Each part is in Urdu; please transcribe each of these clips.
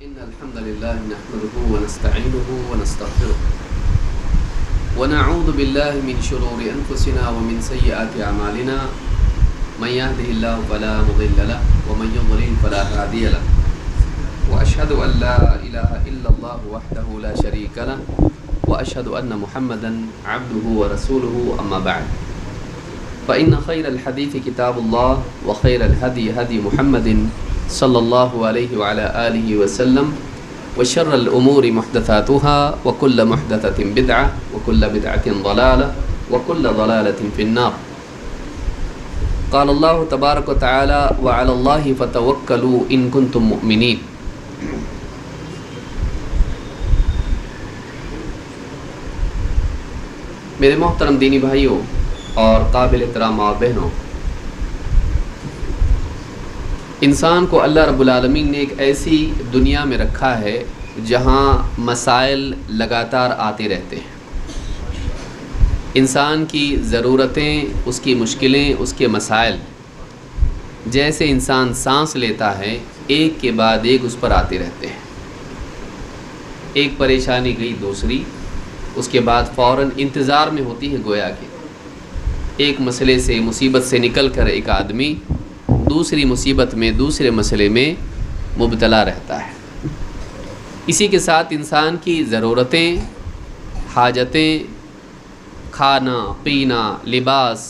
إن الحمد لله نحمده ونستعينه ونستغفره ونعوذ بالله من شرور أنفسنا ومن سيئات أعمالنا من يهده الله فلا مضل له ومن يضلل فلا هادي له وأشهد أن لا إله إلا الله وحده لا شريك له وأشهد أن محمدا عبده ورسوله أما بعد فإن خير الحديث كتاب الله وخير الهدي هدي محمد صلى الله عليه وعلى آله وسلم وشر الأمور محدثاتها وكل محدثة بدعة وكل بدعة ضلالة وكل ضلالة في النار. قال الله تبارك وتعالى وعلى الله فتوكلوا إن كنتم مؤمنين. میرے محترم دینی بھائیوں اور قابل احترام اور بہنوں، انسان کو اللہ رب العالمین نے ایک ایسی دنیا میں رکھا ہے جہاں مسائل لگاتار آتے رہتے ہیں. انسان کی ضرورتیں، اس کی مشکلیں، اس کے مسائل جیسے انسان سانس لیتا ہے ایک کے بعد ایک اس پر آتے رہتے ہیں. ایک پریشانی گئی دوسری، اس کے بعد فوراً انتظار میں ہوتی ہے گویا کہ ایک مسئلے سے، مصیبت سے نکل کر ایک آدمی دوسری مصیبت میں، دوسرے مسئلے میں مبتلا رہتا ہے. اسی کے ساتھ انسان کی ضرورتیں، حاجتیں، کھانا پینا، لباس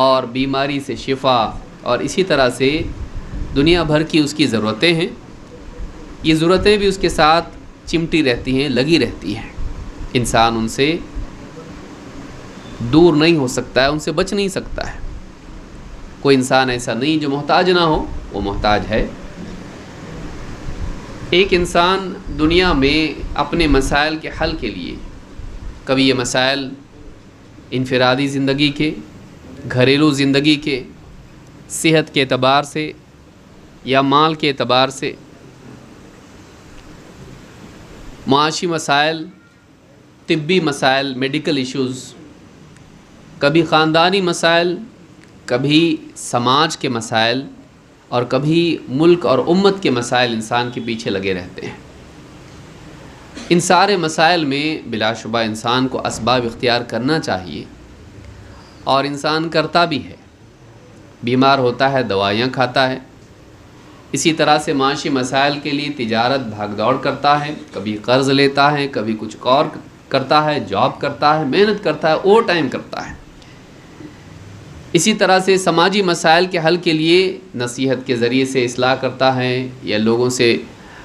اور بیماری سے شفا اور اسی طرح سے دنیا بھر کی اس کی ضرورتیں ہیں. یہ ضرورتیں بھی اس کے ساتھ چمٹی رہتی ہیں، لگی رہتی ہیں. انسان ان سے دور نہیں ہو سکتا ہے، ان سے بچ نہیں سکتا ہے. کوئی انسان ایسا نہیں جو محتاج نہ ہو، وہ محتاج ہے. ایک انسان دنیا میں اپنے مسائل کے حل کے لیے، کبھی یہ مسائل انفرادی زندگی کے، گھریلو زندگی کے، صحت کے اعتبار سے یا مال کے اعتبار سے، معاشی مسائل، طبی مسائل، میڈیکل ایشوز، کبھی خاندانی مسائل، کبھی سماج کے مسائل اور کبھی ملک اور امت کے مسائل انسان کے پیچھے لگے رہتے ہیں. ان سارے مسائل میں بلا شبہ انسان کو اسباب اختیار کرنا چاہیے اور انسان کرتا بھی ہے. بیمار ہوتا ہے، دوائیاں کھاتا ہے. اسی طرح سے معاشی مسائل کے لیے تجارت بھاگ دوڑ کرتا ہے، کبھی قرض لیتا ہے، کبھی کچھ اور کرتا ہے، جاب کرتا ہے، محنت کرتا ہے، اوور ٹائم کرتا ہے. اسی طرح سے سماجی مسائل کے حل کے لیے نصیحت کے ذریعے سے اصلاح کرتا ہے یا لوگوں سے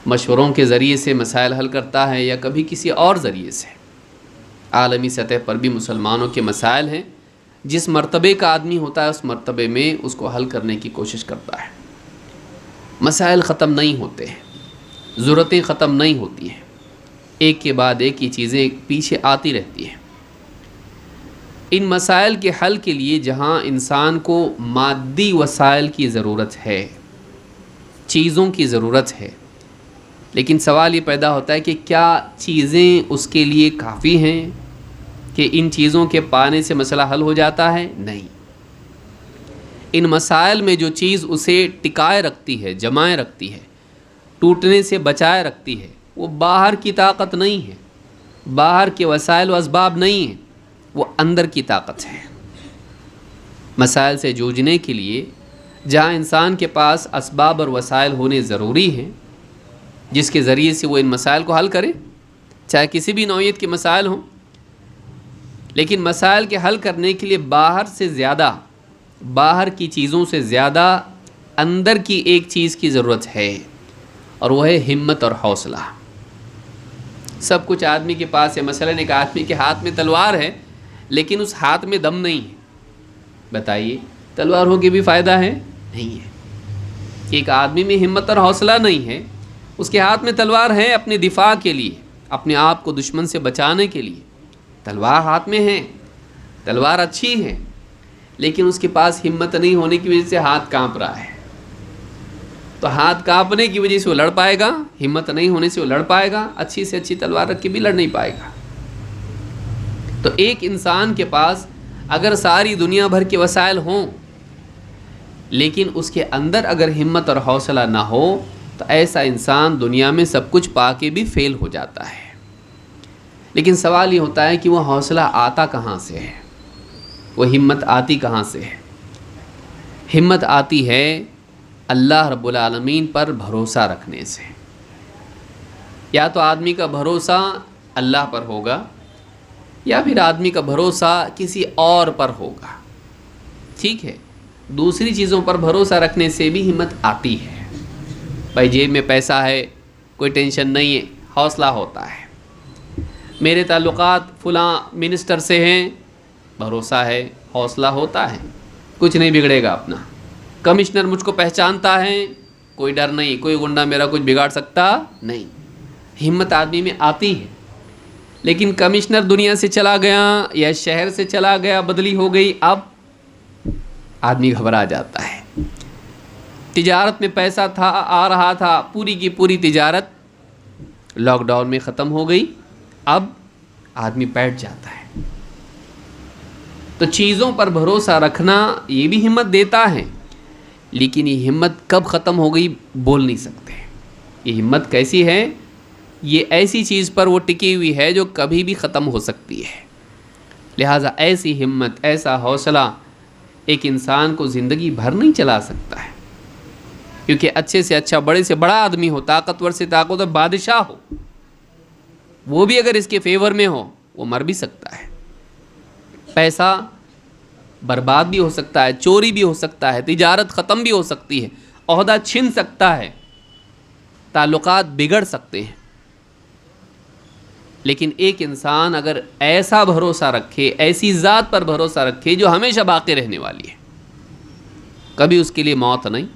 مشوروں کے ذریعے سے مسائل حل کرتا ہے یا کبھی کسی اور ذریعے سے. عالمی سطح پر بھی مسلمانوں کے مسائل ہیں. جس مرتبے کا آدمی ہوتا ہے اس مرتبے میں اس کو حل کرنے کی کوشش کرتا ہے. مسائل ختم نہیں ہوتے ہیں، ضرورتیں ختم نہیں ہوتی ہیں، ایک کے بعد ایک ہی چیزیں پیچھے آتی رہتی ہیں. ان مسائل کے حل کے لیے جہاں انسان کو مادی وسائل کی ضرورت ہے، چیزوں کی ضرورت ہے، لیکن سوال یہ پیدا ہوتا ہے کہ کیا چیزیں اس کے لیے کافی ہیں کہ ان چیزوں کے پانے سے مسئلہ حل ہو جاتا ہے؟ نہیں. ان مسائل میں جو چیز اسے ٹکائے رکھتی ہے، جمائے رکھتی ہے، ٹوٹنے سے بچائے رکھتی ہے، وہ باہر کی طاقت نہیں ہے، باہر کے وسائل و اسباب نہیں ہیں، وہ اندر کی طاقت ہے. مسائل سے جوجھنے کے لیے جہاں انسان کے پاس اسباب اور وسائل ہونے ضروری ہیں جس کے ذریعے سے وہ ان مسائل کو حل کرے، چاہے کسی بھی نوعیت کے مسائل ہوں، لیکن مسائل کے حل کرنے کے لیے باہر سے زیادہ، باہر کی چیزوں سے زیادہ اندر کی ایک چیز کی ضرورت ہے اور وہ ہے ہمت اور حوصلہ. سب کچھ آدمی کے پاس ہے. مثلاً ایک آدمی کے ہاتھ میں تلوار ہے لیکن اس ہاتھ میں دم نہیں ہے. بتائیے تلوار ہو کے بھی فائدہ ہے؟ نہیں ہے. ایک آدمی میں ہمت اور حوصلہ نہیں ہے، اس کے ہاتھ میں تلوار ہے اپنے دفاع کے لیے، اپنے آپ کو دشمن سے بچانے کے لیے. تلوار ہاتھ میں ہے، تلوار اچھی ہے، لیکن اس کے پاس ہمت نہیں ہونے کی وجہ سے ہاتھ کانپ رہا ہے. تو ہاتھ کانپنے کی وجہ سے وہ لڑ پائے گا، ہمت نہیں ہونے سے وہ لڑ پائے گا، اچھی سے اچھی تلوار رکھ کے بھی لڑ نہیں پائے گا. تو ایک انسان کے پاس اگر ساری دنیا بھر کے وسائل ہوں لیکن اس کے اندر اگر ہمت اور حوصلہ نہ ہو تو ایسا انسان دنیا میں سب کچھ پا کے بھی فیل ہو جاتا ہے۔ لیکن سوال یہ ہوتا ہے کہ وہ حوصلہ آتا کہاں سے ہے، وہ ہمت آتی کہاں سے ہے؟ ہمت آتی ہے اللہ رب العالمین پر بھروسہ رکھنے سے۔ یا تو آدمی کا بھروسہ اللہ پر ہوگا، یا پھر آدمی کا بھروسہ کسی اور پر ہوگا، ٹھیک ہے؟ دوسری چیزوں پر بھروسہ رکھنے سے بھی ہمت آتی ہے۔ بھائی جیب میں پیسہ ہے، کوئی ٹینشن نہیں ہے، حوصلہ ہوتا ہے۔ میرے تعلقات فلاں منسٹر سے ہیں، بھروسہ ہے، حوصلہ ہوتا ہے، کچھ نہیں بگڑے گا اپنا۔ کمشنر مجھ کو پہچانتا ہے، کوئی ڈر نہیں، کوئی گنڈا میرا کچھ بگاڑ سکتا نہیں، ہمت آدمی میں آتی ہے۔ لیکن کمشنر دنیا سے چلا گیا یا شہر سے چلا گیا، بدلی ہو گئی، اب آدمی گھبرا جاتا ہے۔ تجارت میں پیسہ تھا، آ رہا تھا، پوری کی پوری تجارت لاک ڈاؤن میں ختم ہو گئی، اب آدمی بیٹھ جاتا ہے۔ تو چیزوں پر بھروسہ رکھنا یہ بھی ہمت دیتا ہے، لیکن یہ ہمت کب ختم ہو گئی بول نہیں سکتے۔ یہ ہمت کیسی ہے؟ یہ ایسی چیز پر وہ ٹکی ہوئی ہے جو کبھی بھی ختم ہو سکتی ہے۔ لہٰذا ایسی ہمت، ایسا حوصلہ ایک انسان کو زندگی بھر نہیں چلا سکتا ہے، کیونکہ اچھے سے اچھا، بڑے سے بڑا آدمی ہو، طاقتور سے طاقتور بادشاہ ہو، وہ بھی اگر اس کے فیور میں ہو وہ مر بھی سکتا ہے۔ پیسہ برباد بھی ہو سکتا ہے، چوری بھی ہو سکتا ہے، تجارت ختم بھی ہو سکتی ہے، عہدہ چھن سکتا ہے، تعلقات بگڑ سکتے ہیں۔ لیکن ایک انسان اگر ایسا بھروسہ رکھے، ایسی ذات پر بھروسہ رکھے جو ہمیشہ باقی رہنے والی ہے، کبھی اس کے لیے موت نہیں،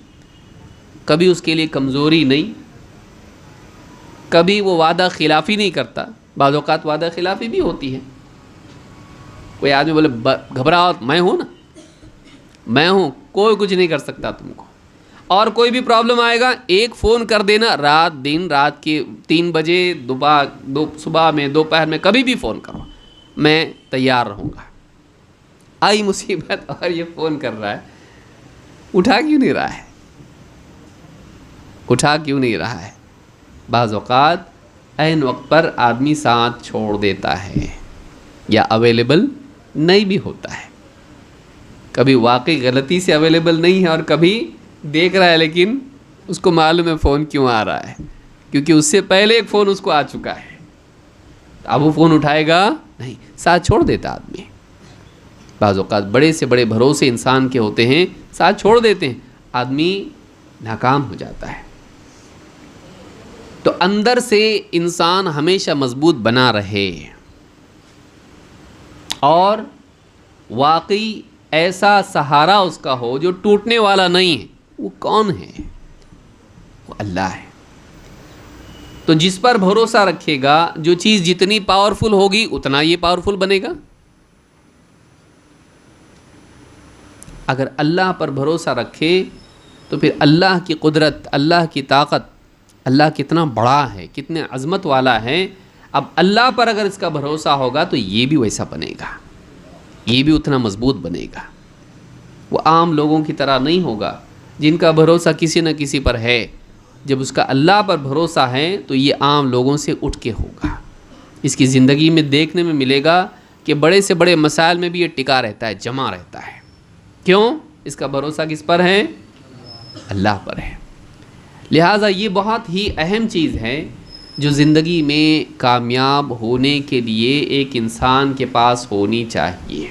کبھی اس کے لیے کمزوری نہیں، کبھی وہ وعدہ خلافی نہیں کرتا۔ بعض اوقات وعدہ خلافی بھی ہوتی ہے، کوئی آدمی بولے گھبراؤ، میں ہوں نا، میں ہوں، کوئی کچھ نہیں کر سکتا تم کو، اور کوئی بھی پرابلم آئے گا ایک فون کر دینا، رات دن، رات کے 3 بجے، صبح میں، دوپہر میں، کبھی بھی فون کرو، میں تیار رہوں گا۔ آئی مصیبت اور یہ فون کر رہا ہے، اٹھا کیوں نہیں رہا ہے؟ اٹھا کیوں نہیں رہا ہے؟ بعض اوقات عین وقت پر آدمی ساتھ چھوڑ دیتا ہے، یا اویلیبل نہیں بھی ہوتا ہے۔ کبھی واقعی غلطی سے اویلیبل نہیں ہے، اور کبھی دیکھ رہا ہے لیکن اس کو معلوم ہے فون کیوں آ رہا ہے، کیونکہ اس سے پہلے ایک فون اس کو آ چکا ہے، اب وہ فون اٹھائے گا نہیں، ساتھ چھوڑ دیتا آدمی۔ بعض اوقات بڑے سے بڑے بھروسے انسان کے ہوتے ہیں، ساتھ چھوڑ دیتے ہیں، آدمی ناکام ہو جاتا ہے۔ تو اندر سے انسان ہمیشہ مضبوط بنا رہے، اور واقعی ایسا سہارا اس کا ہو جو ٹوٹنے والا نہیں ہے۔ وہ کون ہے؟ وہ اللہ ہے۔ تو جس پر بھروسہ رکھے گا، جو چیز جتنی پاورفل ہوگی اتنا یہ پاورفل بنے گا۔ اگر اللہ پر بھروسہ رکھے تو پھر اللہ کی قدرت، اللہ کی طاقت، اللہ کتنا بڑا ہے، کتنے عظمت والا ہے، اب اللہ پر اگر اس کا بھروسہ ہوگا تو یہ بھی ویسا بنے گا، یہ بھی اتنا مضبوط بنے گا۔ وہ عام لوگوں کی طرح نہیں ہوگا جن کا بھروسہ کسی نہ کسی پر ہے۔ جب اس کا اللہ پر بھروسہ ہے تو یہ عام لوگوں سے اٹھ کے ہوگا۔ اس کی زندگی میں دیکھنے میں ملے گا کہ بڑے سے بڑے مسائل میں بھی یہ ٹکا رہتا ہے، جمع رہتا ہے۔ کیوں؟ اس کا بھروسہ کس پر ہے؟ اللہ پر ہے۔ لہٰذا یہ بہت ہی اہم چیز ہے جو زندگی میں کامیاب ہونے کے لیے ایک انسان کے پاس ہونی چاہیے۔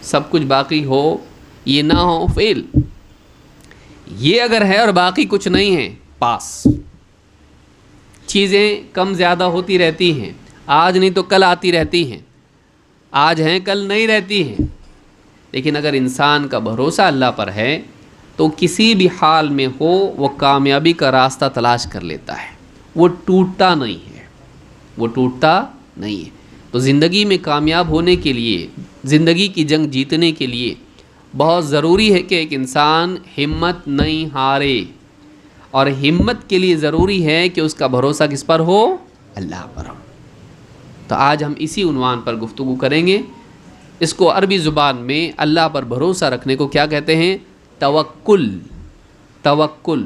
سب کچھ باقی ہو، یہ نہ ہو، فیل۔ یہ اگر ہے اور باقی کچھ نہیں ہے، پاس۔ چیزیں کم زیادہ ہوتی رہتی ہیں، آج نہیں تو کل آتی رہتی ہیں، آج ہیں کل نہیں رہتی ہیں۔ لیکن اگر انسان کا بھروسہ اللہ پر ہے تو کسی بھی حال میں ہو وہ کامیابی کا راستہ تلاش کر لیتا ہے، وہ ٹوٹتا نہیں ہے، وہ ٹوٹتا نہیں ہے۔ تو زندگی میں کامیاب ہونے کے لیے، زندگی کی جنگ جیتنے کے لیے بہت ضروری ہے کہ ایک انسان ہمت نہیں ہارے، اور ہمت کے لیے ضروری ہے کہ اس کا بھروسہ کس پر ہو؟ اللہ پر ہو۔ تو آج ہم اسی عنوان پر گفتگو کریں گے۔ اس کو عربی زبان میں اللہ پر بھروسہ رکھنے کو کیا کہتے ہیں؟ توکل۔ توکل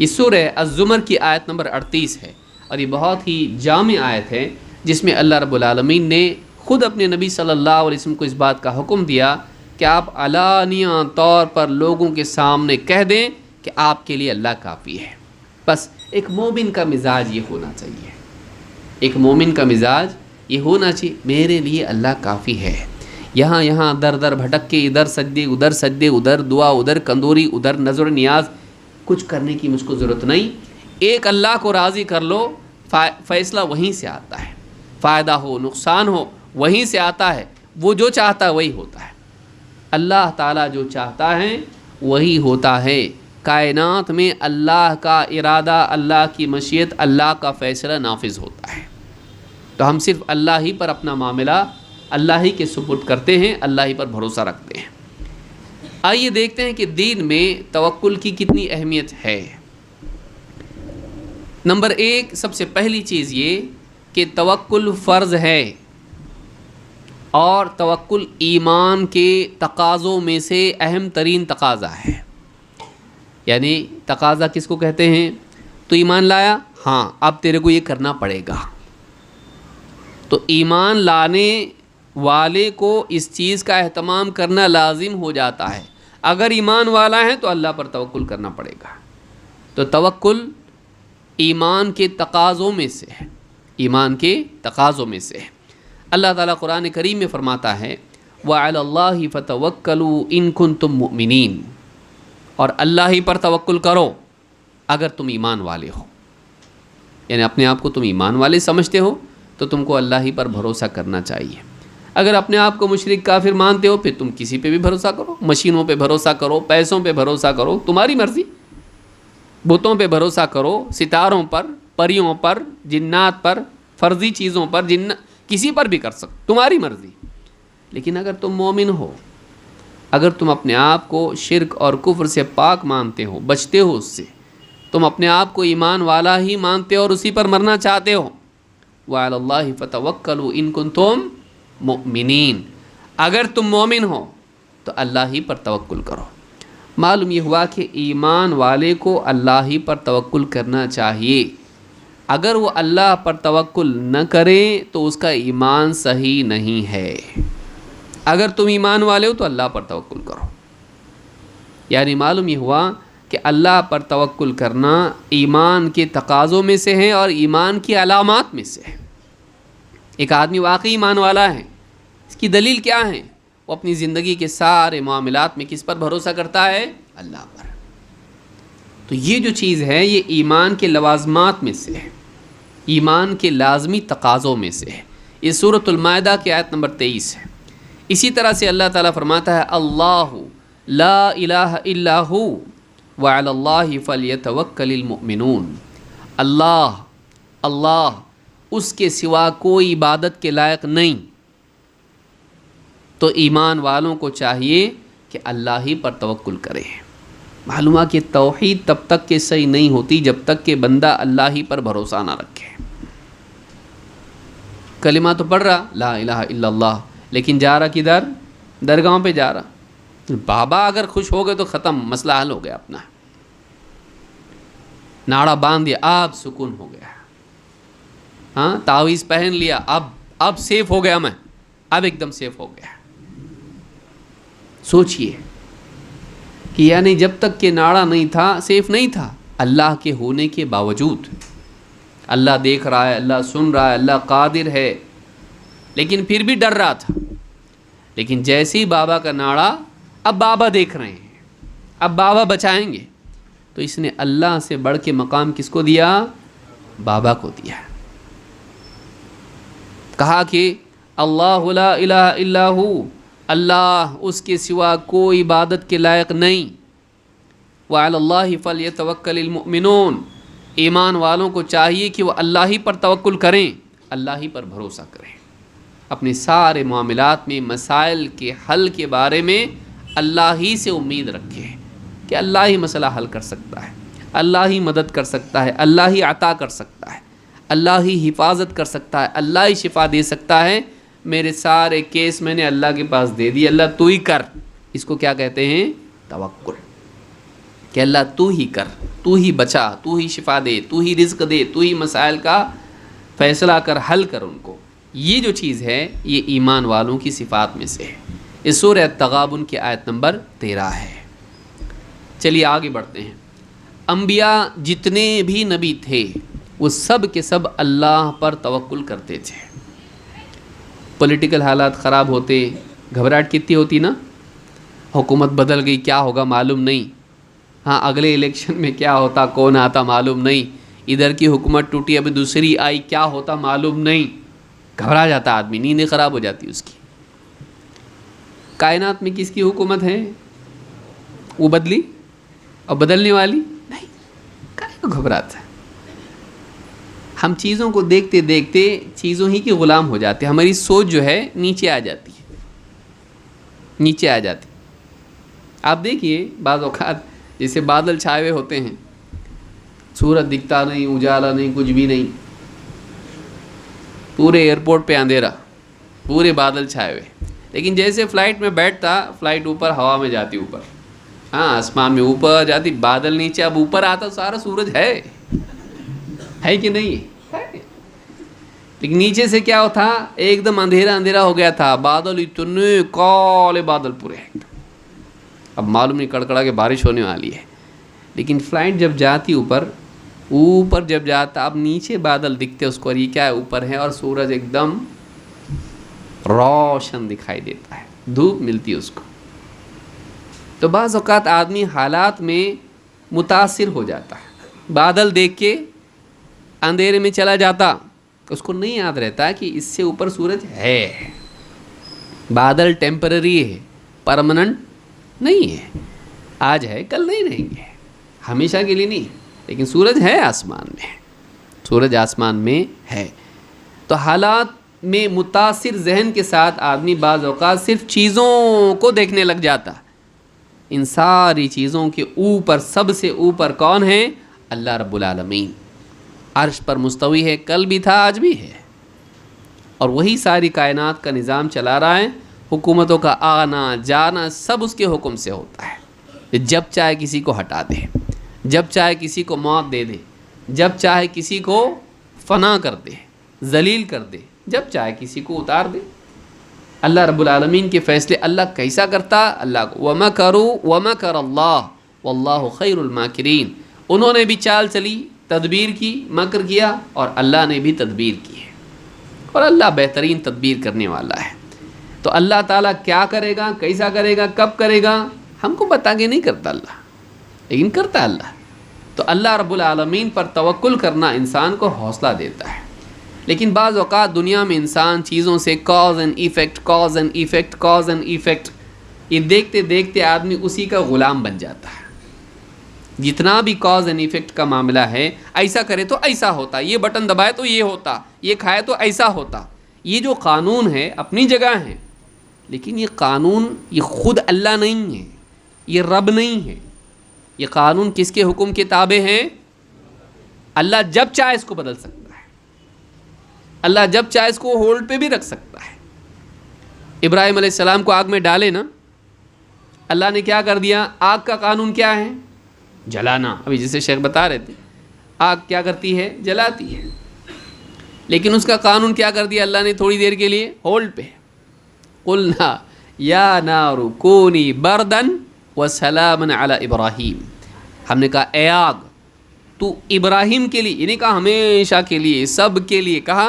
یہ سورہ الزمر کی آیت نمبر 38 ہے، اور یہ بہت ہی جامع آیت ہے جس میں اللہ رب العالمین نے خود اپنے نبی صلی اللہ علیہ وسلم کو اس بات کا حکم دیا کہ آپ علانیہ طور پر لوگوں کے سامنے کہہ دیں کہ آپ کے لیے اللہ کافی ہے۔ بس ایک مومن کا مزاج یہ ہونا چاہیے، ایک مومن کا مزاج یہ ہونا چاہیے، میرے لیے اللہ کافی ہے۔ یہاں در بھٹک کے ادھر سجدے ادھر دعا ادھر کندوری ادھر نظر نیاز کچھ کرنے کی مجھ کو ضرورت نہیں۔ ایک اللہ کو راضی کر لو، فیصلہ وہیں سے آتا ہے، فائدہ ہو نقصان ہو وہیں سے آتا ہے، وہ جو چاہتا ہے وہی ہوتا ہے۔ اللہ تعالیٰ جو چاہتا ہے وہی ہوتا ہے۔ کائنات میں اللہ کا ارادہ، اللہ کی مشیت، اللہ کا فیصلہ نافذ ہوتا ہے۔ تو ہم صرف اللہ ہی پر اپنا معاملہ اللہ ہی کے سپرد کرتے ہیں، اللہ ہی پر بھروسہ رکھتے ہیں۔ آئیے دیکھتے ہیں کہ دین میں توکل کی کتنی اہمیت ہے۔ نمبر 1، سب سے پہلی چیز یہ کہ توکل فرض ہے، اور توکل ایمان کے تقاضوں میں سے اہم ترین تقاضا ہے۔ یعنی تقاضا کس کو کہتے ہیں؟ تو ایمان لایا، ہاں اب تیرے کو یہ کرنا پڑے گا۔ تو ایمان لانے والے کو اس چیز کا اہتمام کرنا لازم ہو جاتا ہے۔ اگر ایمان والا ہے تو اللہ پر توکل کرنا پڑے گا۔ تو توکل ایمان کے تقاضوں میں سے ہے، ایمان کے تقاضوں میں سے ہے۔ اللہ تعالیٰ قرآن کریم میں فرماتا ہے وَعَلَى اللَّهِ فَتَوَكَّلُوا إِن كُنتُم مُؤْمِنِينَ، اور اللہ ہی پر توکل کرو اگر تم ایمان والے ہو۔ یعنی اپنے آپ کو تم ایمان والے سمجھتے ہو تو تم کو اللہ ہی پر بھروسہ کرنا چاہیے۔ اگر اپنے آپ کو مشرک کافر مانتے ہو پھر تم کسی پہ بھی بھروسہ کرو، مشینوں پہ بھروسہ کرو، پیسوں پہ بھروسہ کرو، تمہاری مرضی، بتوں پہ بھروسہ کرو، ستاروں پر، پریوں پر، جنات پر، فرضی چیزوں پر، کسی پر بھی کر سکو، تمہاری مرضی۔ لیکن اگر تم مومن ہو، اگر تم اپنے آپ کو شرک اور کفر سے پاک مانتے ہو، بچتے ہو اس سے، تم اپنے آپ کو ایمان والا ہی مانتے ہو اور اسی پر مرنا چاہتے ہو، وَعَلَى اللَّهِ فَتَوَكَّلُوا إِن كُنتُم مُؤْمِنِينَ، اگر تم مومن ہو تو اللہ ہی پر توکل کرو۔ معلوم یہ ہوا کہ ایمان والے کو اللہ ہی پر توکل کرنا چاہیے۔ اگر وہ اللہ پر توکل نہ کرے تو اس کا ایمان صحیح نہیں ہے۔ اگر تم ایمان والے ہو تو اللہ پر توکل کرو۔ یعنی معلوم یہ ہوا کہ اللہ پر توکل کرنا ایمان کے تقاضوں میں سے ہے اور ایمان کی علامات میں سے ہے۔ ایک آدمی واقعی ایمان والا ہے، اس کی دلیل کیا ہے؟ وہ اپنی زندگی کے سارے معاملات میں کس پر بھروسہ کرتا ہے؟ اللہ پر۔ تو یہ جو چیز ہے یہ ایمان کے لوازمات میں سے ہے، ایمان کے لازمی تقاضوں میں سے ہے۔ یہ سورۃ المائدہ کی آیت نمبر 23 ہے۔ اسی طرح سے اللہ تعالیٰ فرماتا ہے اللہ لا الہ الا ہو وعلی اللہ فلیتوکل المؤمنون، اللہ اس کے سوا کوئی عبادت کے لائق نہیں۔ تو ایمان والوں کو چاہیے کہ اللہ ہی پر توکل کرے۔ معلوم ہے کہ توحید تب تک کہ صحیح نہیں ہوتی جب تک کہ بندہ اللہ ہی پر بھروسہ نہ رکھے۔ کلمہ تو پڑھ رہا لا الہ الا اللہ، لیکن جا رہا کدھر؟ درگاہوں پہ جا رہا۔ بابا اگر خوش ہو گئے تو ختم، مسئلہ حل ہو گیا اپنا، ناڑا باندھ دیا اب سکون ہو گیا، ہاں تعویذ پہن لیا اب سیف ہو گیا، میں اب ایک دم سیف ہو گیا۔ سوچئے کہ یعنی جب تک کہ ناڑا نہیں تھا سیف نہیں تھا، اللہ کے ہونے کے باوجود، اللہ دیکھ رہا ہے، اللہ سن رہا ہے، اللہ قادر ہے، لیکن پھر بھی ڈر رہا تھا۔ لیکن جیسے ہی بابا کا ناڑا، اب بابا دیکھ رہے ہیں، اب بابا بچائیں گے، تو اس نے اللہ سے بڑھ کے مقام کس کو دیا؟ بابا کو دیا۔ کہا کہ اللہ لا الہ الا ہو، اللہ اس کے سوا کوئی عبادت کے لائق نہیں، وعلی اللہ فلیتوکل المؤمنون، ایمان والوں کو چاہیے کہ وہ اللہ ہی پر توکل کریں، اللہ ہی پر بھروسہ کریں، اپنے سارے معاملات میں مسائل کے حل کے بارے میں اللہ ہی سے امید رکھیں کہ اللہ ہی مسئلہ حل کر سکتا ہے، اللہ ہی مدد کر سکتا ہے، اللہ ہی عطا کر سکتا ہے، اللہ ہی حفاظت کر سکتا ہے، اللہ ہی شفا دے سکتا ہے۔ میرے سارے کیس میں نے اللہ کے پاس دے دی، اللہ تو ہی کر۔ اس کو کیا کہتے ہیں؟ توکل۔ کہ اللہ تو ہی کر، تو ہی بچا، تو ہی شفا دے، تو ہی رزق دے، تو ہی مسائل کا فیصلہ کر، حل کر ان کو. یہ جو چیز ہے یہ ایمان والوں کی صفات میں سے ہے. اس سورہ التغابن کی آیت نمبر 13 ہے. چلیے آگے بڑھتے ہیں. انبیاء جتنے بھی نبی تھے وہ سب کے سب اللہ پر توکل کرتے تھے. پولیٹیکل حالات خراب ہوتے، گھبراہٹ کتنی ہوتی نا، حکومت بدل گئی کیا ہوگا معلوم نہیں، ہاں اگلے الیکشن میں کیا ہوتا، کون آتا معلوم نہیں، ادھر کی حکومت ٹوٹی ابھی دوسری آئی کیا ہوتا معلوم نہیں، گھبرا جاتا آدمی، نیندیں خراب ہو جاتی اس کی. کائنات میں کس کی حکومت ہے؟ وہ بدلی اور بدلنے والی نہیں، کائیں کو گھبراتا ہے. ہم چیزوں کو دیکھتے دیکھتے چیزوں ہی کے غلام ہو جاتے ہیں، ہماری سوچ جو ہے نیچے آ جاتی ہے، نیچے آ جاتی. آپ دیکھیے بعض اوقات جیسے بادل چھائے ہوئے ہوتے ہیں، سورج دکھتا نہیں، اجالا نہیں، کچھ بھی نہیں، پورے ایئرپورٹ پہ اندھیرا، پورے بادل چھائے ہوئے، لیکن جیسے فلائٹ میں بیٹھتا، فلائٹ اوپر ہوا میں جاتی، اوپر ہاں آسمان میں اوپر جاتی، بادل نیچے، اب اوپر آتا سارا سورج ہے کہ نہیں ہے، لیکن نیچے سے کیا ہوتا، ایک دم اندھیرا اندھیرا ہو گیا تھا، بادل اتنے کالے بادل پورے، اب معلوم نہیں کڑکڑا کے بارش ہونے والی ہے. لیکن فلائٹ جب جاتی اوپر جب جاتا، اب نیچے بادل دکھتے اس کو، اور یہ کیا ہے اوپر ہے، اور سورج ایک دم روشن دکھائی دیتا ہے، دھوپ ملتی ہے اس کو. تو بعض اوقات آدمی حالات میں متاثر ہو جاتا ہے، بادل دیکھ کے اندھیرے میں چلا جاتا، اس کو نہیں یاد رہتا کہ اس سے اوپر سورج ہے. بادل ٹیمپرری ہے، پرماننٹ نہیں ہے، آج ہے کل نہیں رہیں گے، ہمیشہ کے لیے نہیں، لیکن سورج ہے آسمان میں، سورج آسمان میں ہے. تو حالات میں متاثر ذہن کے ساتھ آدمی بعض اوقات صرف چیزوں کو دیکھنے لگ جاتا. ان ساری چیزوں کے اوپر سب سے اوپر کون ہے؟ اللہ رب العالمین. عرش پر مستوی ہے، کل بھی تھا آج بھی ہے، اور وہی ساری کائنات کا نظام چلا رہا ہے. حکومتوں کا آنا جانا سب اس کے حکم سے ہوتا ہے، جب چاہے کسی کو ہٹا دے، جب چاہے کسی کو موت دے دے، جب چاہے کسی کو فنا کر دے، ذلیل کر دے، جب چاہے کسی کو اتار دے. اللہ رب العالمین کے فیصلے اللہ کیسا کرتا؟ اللہ کو وَمَكَرُوا وَمَكَرَ اللَّهُ وَاللَّهُ خَيْرُ الْمَاكِرِينَ. انہوں نے بھی چال چلی، تدبیر کی، مکر کیا، اور اللہ نے بھی تدبیر کی ہے، اور اللہ بہترین تدبیر کرنے والا ہے. تو اللہ تعالیٰ کیا کرے گا، کیسا کرے گا، کب کرے گا، ہم کو بتا کے نہیں کرتا اللہ، لیکن کرتا اللہ. تو اللہ رب العالمین پر توکل کرنا انسان کو حوصلہ دیتا ہے. لیکن بعض اوقات دنیا میں انسان چیزوں سے cause and effect, cause and effect, cause and effect, یہ دیکھتے دیکھتے آدمی اسی کا غلام بن جاتا ہے. جتنا بھی کاز اینڈ ایفیکٹ کا معاملہ ہے، ایسا کرے تو ایسا ہوتا، یہ بٹن دبائے تو یہ ہوتا، یہ کھائے تو ایسا ہوتا. یہ جو قانون ہے اپنی جگہ ہے، لیکن یہ قانون یہ خود اللہ نہیں ہے، یہ رب نہیں ہے. یہ قانون کس کے حکم کے تابع ہیں؟ اللہ جب چاہے اس کو بدل سکتا ہے، اللہ جب چاہے اس کو ہولڈ پہ بھی رکھ سکتا ہے. ابراہیم علیہ السلام کو آگ میں ڈالے نا، اللہ نے کیا کر دیا؟ آگ کا قانون کیا ہے؟ جلانا. ابھی جسے شیخ بتا رہے تھے، آگ کیا کرتی ہے؟ جلاتی ہے. لیکن اس کا قانون کیا کر دیا اللہ نے؟ تھوڑی دیر کے لیے ہولڈ پہ. قلنا یا نار کونی بردن وسلاما علی ابراہیم. ہم نے کہا اے آگ تو ابراہیم کے لیے، یعنی کہا ہمیشہ کے لیے، سب کے لیے، کہا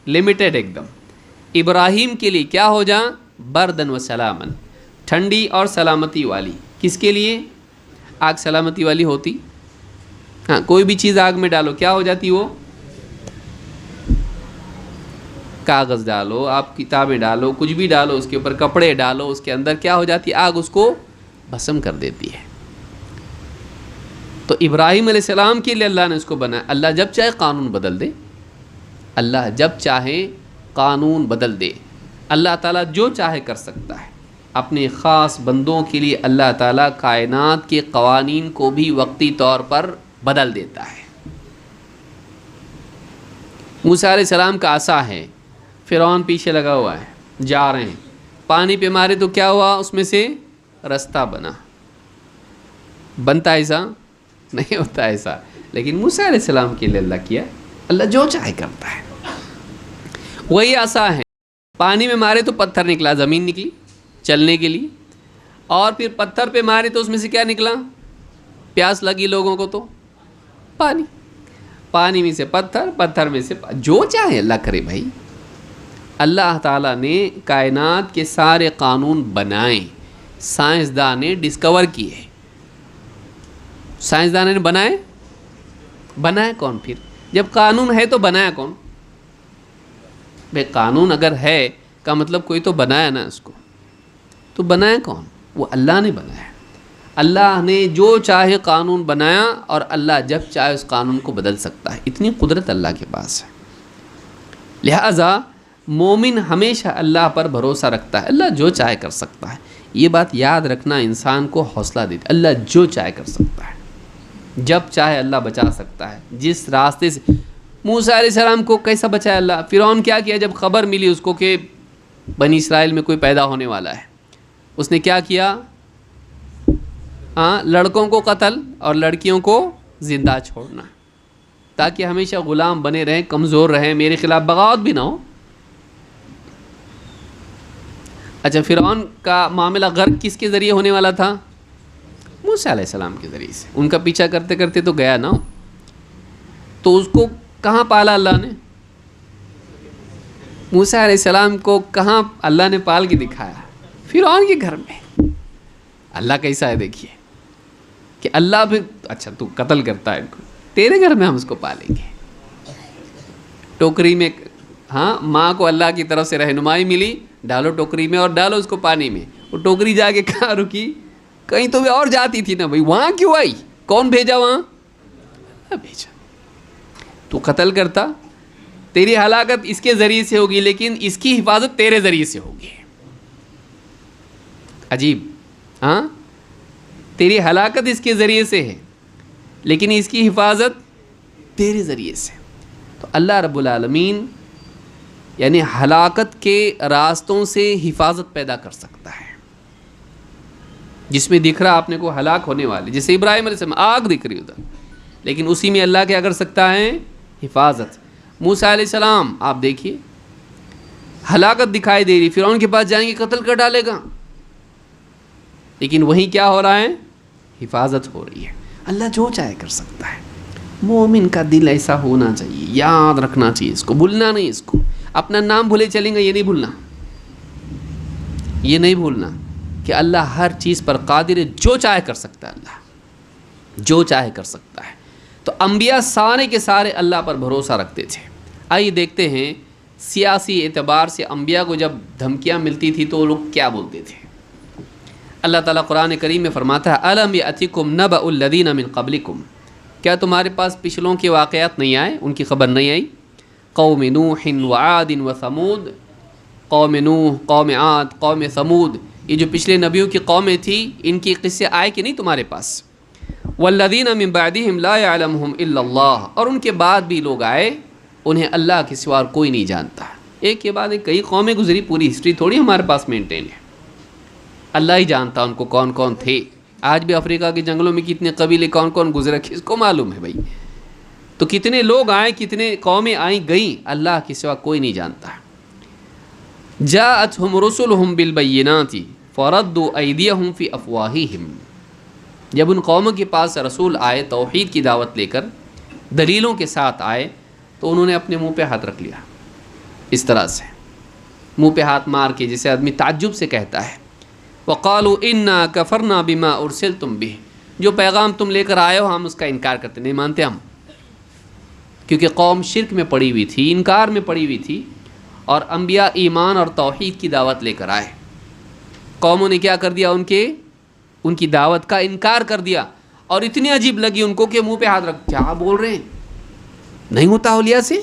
لمیٹڈ ایک دم، ابراہیم کے لیے کیا ہو جا؟ بردن و سلامن، ٹھنڈی اور سلامتی والی. کس کے لیے؟ آگ سلامتی والی ہوتی، ہاں کوئی بھی چیز آگ میں ڈالو کیا ہو جاتی؟ وہ کاغذ ڈالو، آپ کتابیں ڈالو، کچھ بھی ڈالو، اس کے اوپر کپڑے ڈالو، اس کے اندر کیا ہو جاتی؟ آگ اس کو بھسم کر دیتی ہے. تو ابراہیم علیہ السلام کے لیے اللہ نے اس کو بنایا. اللہ جب چاہے قانون بدل دے، اللہ جب چاہے قانون بدل دے. اللہ تعالیٰ جو چاہے کر سکتا ہے. اپنے خاص بندوں کے لیے اللہ تعالیٰ کائنات کے قوانین کو بھی وقتی طور پر بدل دیتا ہے. موسیٰ علیہ السلام کا عصا ہے، فرعون پیچھے لگا ہوا ہے، جا رہے ہیں، پانی پہ مارے تو کیا ہوا؟ اس میں سے رستہ بنا. بنتا ایسا نہیں ہوتا ایسا، لیکن موسیٰ علیہ السلام کے لیے اللہ کیا، اللہ جو چاہے کرتا ہے، وہی آسا ہے۔ پانی میں مارے تو پتھر نکلا، زمین نکلی چلنے کے لیے، اور پھر پتھر پہ مارے تو اس میں سے کیا نکلا؟ پیاس لگی لوگوں کو تو پانی، پانی میں سے پتھر، پتھر میں سے جو چاہے اللہ کرے بھائی۔ اللہ تعالیٰ نے کائنات کے سارے قانون بنائے، سائنسداں نے ڈسکور کیے، سائنسدانوں نے بنایا کون پھر؟ جب قانون ہے تو بنایا کون؟ بھائی قانون اگر ہے کا مطلب کوئی تو بنایا نا اس کو، تو بنایا کون؟ وہ اللہ نے بنایا۔ اللہ نے جو چاہے قانون بنایا، اور اللہ جب چاہے اس قانون کو بدل سکتا ہے، اتنی قدرت اللہ کے پاس ہے۔ لہٰذا مومن ہمیشہ اللہ پر بھروسہ رکھتا ہے، اللہ جو چاہے کر سکتا ہے۔ یہ بات یاد رکھنا انسان کو حوصلہ دیتا ہے، اللہ جو چاہے کر سکتا ہے، جب چاہے اللہ بچا سکتا ہے، جس راستے سے۔ موسیٰ علیہ السلام کو کیسا بچایا اللہ؟ فرعون کیا کیا جب خبر ملی اس کو کہ بنی اسرائیل میں کوئی پیدا ہونے والا ہے، اس نے کیا کیا؟ لڑکوں کو قتل اور لڑکیوں کو زندہ چھوڑنا، تاکہ ہمیشہ غلام بنے رہیں، کمزور رہیں، میرے خلاف بغاوت بھی نہ ہو۔ اچھا، فرعون کا معاملہ غرق کس کے ذریعے ہونے والا تھا؟ موسیٰ علیہ السلام کے ذریعے سے۔ ان کا پیچھا کرتے کرتے تو گیا نا، تو اس کو کہاں پالا اللہ نے؟ موسیٰ علیہ السلام کو کہاں اللہ نے پال کے دکھایا؟ فرعون کے گھر میں۔ اللہ کیسا ہے دیکھیے، کہ اللہ بھی اچھا تو قتل کرتا ہے ان کو، تیرے گھر میں ہم اس کو پالیں گے۔ ٹوکری میں، ماں کو اللہ کی طرف سے رہنمائی ملی، ڈالو ٹوکری میں اور ڈالو اس کو پانی میں۔ وہ ٹوکری جا کے کہاں رکی؟ کہیں تو بھی اور جاتی تھی نا بھائی، وہاں کیوں آئی؟ کون بھیجا وہاں؟ بھیجا۔ تو قتل کرتا، تیری ہلاکت اس کے ذریعے سے ہوگی، لیکن اس کی حفاظت تیرے ذریعے سے ہوگی۔ عجیب، تیری ہلاکت اس کے ذریعے سے ہے، لیکن اس کی حفاظت تیرے ذریعے سے۔ تو اللہ رب العالمین یعنی ہلاکت کے راستوں سے حفاظت پیدا کر سکتا ہے، جس میں دکھ رہا آپ نے کو ہلاک ہونے والے، جیسے ابراہیم علیہ السلام آگ دکھ رہی ادھر، لیکن اسی میں اللہ کیا کر سکتا ہے؟ حفاظت۔ موسیٰ علیہ السلام آپ دیکھیے، ہلاکت دکھائی دے رہی، فرعون کے پاس جائیں گے قتل کر ڈالے گا، لیکن وہیں کیا ہو رہا ہے؟ حفاظت ہو رہی ہے۔ اللہ جو چاہے کر سکتا ہے۔ مومن کا دل ایسا ہونا چاہیے، یاد رکھنا چاہیے اس کو، بھولنا نہیں اس کو۔ اپنا نام بھولے چلیں گے، یہ نہیں بھولنا، یہ نہیں بھولنا کہ اللہ ہر چیز پر قادر ہے، جو چاہے کر سکتا ہے، اللہ جو چاہے کر سکتا ہے۔ تو انبیاء سارے کے سارے اللہ پر بھروسہ رکھتے تھے۔ آئیے دیکھتے ہیں سیاسی اعتبار سے انبیاء کو جب دھمکیاں ملتی تھی تو وہ لوگ کیا بولتے تھے۔ اللہ تعالیٰ قرآن کریم میں فرماتا ہے أَلَمْ يَأْتِكُمْ نَبَأُ الَّذِينَ مِنْ قَبْلِكُمْ، کیا تمہارے پاس پچھلوں کے واقعات نہیں آئے، ان کی خبر نہیں آئی؟ قوم نوح وعاد وثمود، قوم نوح، قوم عاد، قوم ثمود، یہ جو پچھلے نبیوں کی قومیں تھیں، ان کی قصے آئے کہ نہیں تمہارے پاس؟ والذین من بعدہم لا یعلمہم الا اللہ، اور ان کے بعد بھی لوگ آئے، انہیں اللہ کے سوا کوئی نہیں جانتا۔ ایک کے بعد ایک کئی قومیں گزری، پوری ہسٹری تھوڑی ہمارے پاس مینٹین ہے، اللہ ہی جانتا ان کو کون کون تھے۔ آج بھی افریقہ کے جنگلوں میں کتنے قبیلے کون کون گزرے کس کو معلوم ہے بھائی؟ تو کتنے لوگ آئے، کتنے قومیں آئیں گئیں، اللہ کے سوا کوئی نہیں جانتا۔ جاءتہم رسلہم بالبینات فردوا ایدیہم فی افواہہم، جب ان قوموں کے پاس رسول آئے توحید کی دعوت لے کر، دلیلوں کے ساتھ آئے، تو انہوں نے اپنے منہ پہ ہاتھ رکھ لیا، اس طرح سے منہ پہ ہاتھ مار کے، جسے آدمی تعجب سے کہتا ہے۔ وقالوا انا کفرنا بما ارسلتم به، جو پیغام تم لے کر آئے ہو ہم اس کا انکار کرتے، نہیں مانتے ہم، کیونکہ قوم شرک میں پڑی ہوئی تھی، انکار میں پڑی ہوئی تھی، اور انبیاء ایمان اور توحید کی دعوت لے کر آئے۔ قوموں نے کیا کر دیا؟ ان کی دعوت کا انکار کر دیا، اور اتنی عجیب لگی ان کو کہ منہ پہ ہاتھ رکھ، کیا بول رہے ہیں؟ نہیں ہوتا اولیاء سے؟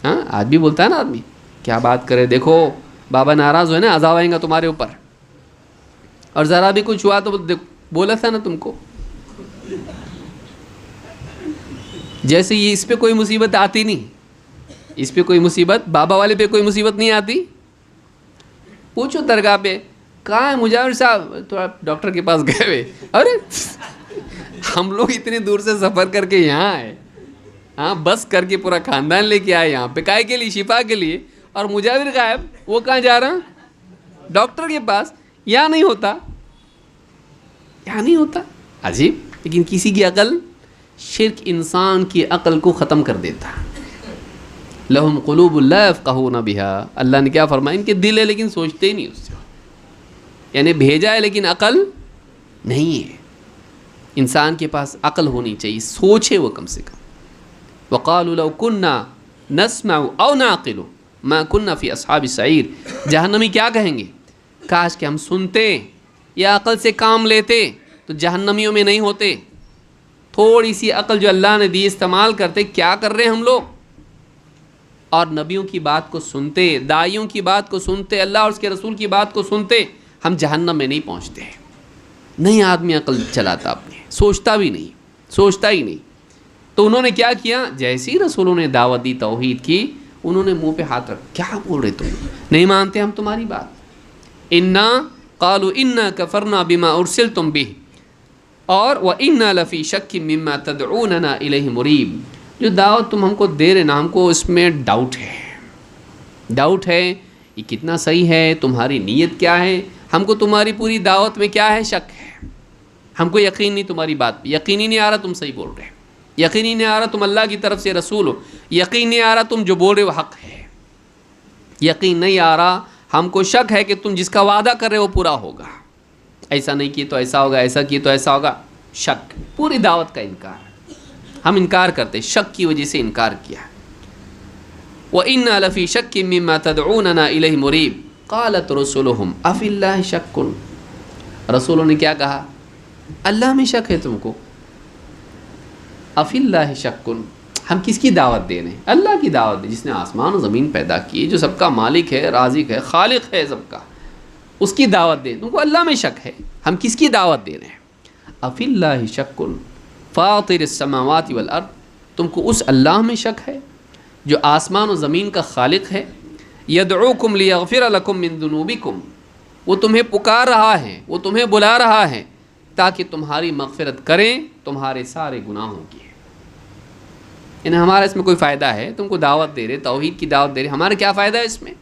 آج بھی بولتا ہے نا آدمی، کیا بات کرے، دیکھو بابا ناراض ہوئے نا، عذاب آئیں گا تمہارے اوپر، اور ذرا بھی کچھ ہوا تو بولا تھا نا تم کو، جیسے یہ اس پہ کوئی مصیبت آتی نہیں، اس پہ کوئی مصیبت، بابا والے پہ کوئی مصیبت نہیں آتی۔ پوچھو درگاہ پہ، کہاں ہے مجاور صاحب؟ تو آپ ڈاکٹر کے پاس گئے ہوئے. ارے ہم لوگ اتنے دور سے سفر کر کے یہاں آئے, ہاں بس کر کے پورا خاندان لے کے آئے یہاں پہ کائے کے لیے؟ شفا کے لیے. اور مجاور غائب, وہ کہاں جا رہا؟ ڈاکٹر کے پاس. یہاں نہیں ہوتا, یہاں نہیں ہوتا. عجیب. لیکن کسی کی عقل, شرک انسان کی عقل کو ختم کر دیتا. لہم قلوب لا یفقہون بہا, اللہ نے کیا فرمایا؟ ان کے دل ہے لیکن سوچتے ہی نہیں اس سے. یعنی بھیجا ہے لیکن عقل نہیں ہے. انسان کے پاس عقل ہونی چاہیے, سوچے وہ کم سے کم. وقالوا لو كنا نسمع او نعقل ما كنا في اصحاب السعیر. جہنمی کیا کہیں گے؟ کاش کہ ہم سنتے یا عقل سے کام لیتے تو جہنمیوں میں نہیں ہوتے. تھوڑی سی عقل جو اللہ نے دی استعمال کرتے. کیا کر رہے ہیں ہم لوگ؟ اور نبیوں کی بات کو سنتے, داعیوں کی بات کو سنتے, اللہ اور اس کے رسول کی بات کو سنتے, ہم جہنم میں نہیں پہنچتے. نہیں آدمی عقل چلاتا اپنے, سوچتا بھی نہیں, سوچتا ہی نہیں. تو انہوں نے کیا کیا؟ جیسے ہی رسولوں نے دعوت دی توحید کی, انہوں نے منہ پہ ہاتھ رکھ, کیا بول رہے تم؟ نہیں مانتے ہم تمہاری بات. انا قالوا انا کفرنا بما ارسلتم به اور وانا لفی شک مما تدعوننا الیہ مریب. جو دعوت تم ہم کو دے رہے نا, ہم کو اس میں ڈاؤٹ ہے. ڈاؤٹ ہے یہ کتنا صحیح ہے, تمہاری نیت کیا ہے, ہم کو تمہاری پوری دعوت میں کیا ہے, شک ہے. ہم کو یقین نہیں تمہاری بات پہ, یقین ہی نہیں آ رہا تم صحیح بول رہے ہیں, یقین ہی نہیں آ رہا تم اللہ کی طرف سے رسول ہو, یقین نہیں آ رہا تم جو بول رہے ہو حق ہے, یقین نہیں آ رہا. ہم کو شک ہے کہ تم جس کا وعدہ کر رہے ہو پورا ہوگا. ایسا نہیں کیے تو ایسا ہوگا, ایسا کیے تو ایسا ہوگا. شک, پوری دعوت کا انکار. ہم انکار کرتے, شک کی وجہ سے انکار کیا. وَإِنَّا لَفِي شَكٍّ مِّمَّا تَدْعُونَنَا إِلَيْهِ مُرِيبٍ قَالَتْ رُسُلُهُمْ أَفِي اللَّهِ شَكٌّ. رسولوں نے کیا کہا؟ اللہ میں شک ہے تم کو؟ أَفِي اللَّهِ شَكٌّ. ہم کس کی دعوت دے رہے ہیں؟ اللہ کی دعوت دے, جس نے آسمان و زمین پیدا کیے, جو سب کا مالک ہے, رازق ہے, خالق ہے سب کا, اس کی دعوت دے. تم کو اللہ میں شک ہے, ہم کس کی دعوت دے رہے ہیں؟ أَفِي اللَّهِ شَكٌّ فاطر السماوات والارض. تم کو اس اللہ میں شک ہے جو آسمان و زمین کا خالق ہے. یدعوکم لیغفر لکم من ذنوبکم. وہ تمہیں پکار رہا ہے, وہ تمہیں بلا رہا ہے تاکہ تمہاری مغفرت کریں تمہارے سارے گناہوں کی. یعنی ہمارا اس میں کوئی فائدہ ہے؟ تم کو دعوت دے رہے, توحید کی دعوت دے رہے, ہمارا کیا فائدہ ہے اس میں؟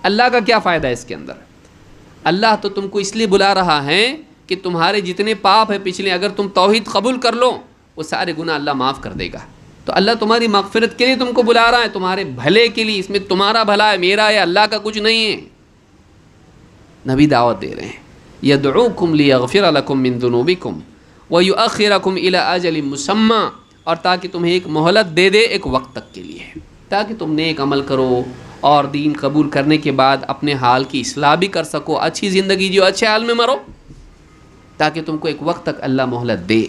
اللہ کا کیا فائدہ ہے اس کے اندر؟ اللہ تو تم کو اس لیے بلا رہا ہے کہ تمہارے جتنے پاپ ہیں پچھلے, اگر تم توحید قبول کر لو وہ سارے گناہ اللہ معاف کر دے گا. تو اللہ تمہاری مغفرت کے لیے تم کو بلا رہا ہے, تمہارے بھلے کے لیے. اس میں تمہارا بھلا ہے, میرا ہے, اللہ کا کچھ نہیں ہے. نبی دعوت دے رہے ہیں, یدعوکم لیغفر لکم من ذنوبکم ویؤخرکم الی اجل مسمی. اور تاکہ تمہیں ایک مہلت دے دے ایک وقت تک کے لیے, تاکہ تم نیک عمل کرو اور دین قبول کرنے کے بعد اپنے حال کی اصلاح بھی کر سکو, اچھی زندگی جیو, اچھے حال میں مرو, تاکہ تم کو ایک وقت تک اللہ مہلت دے.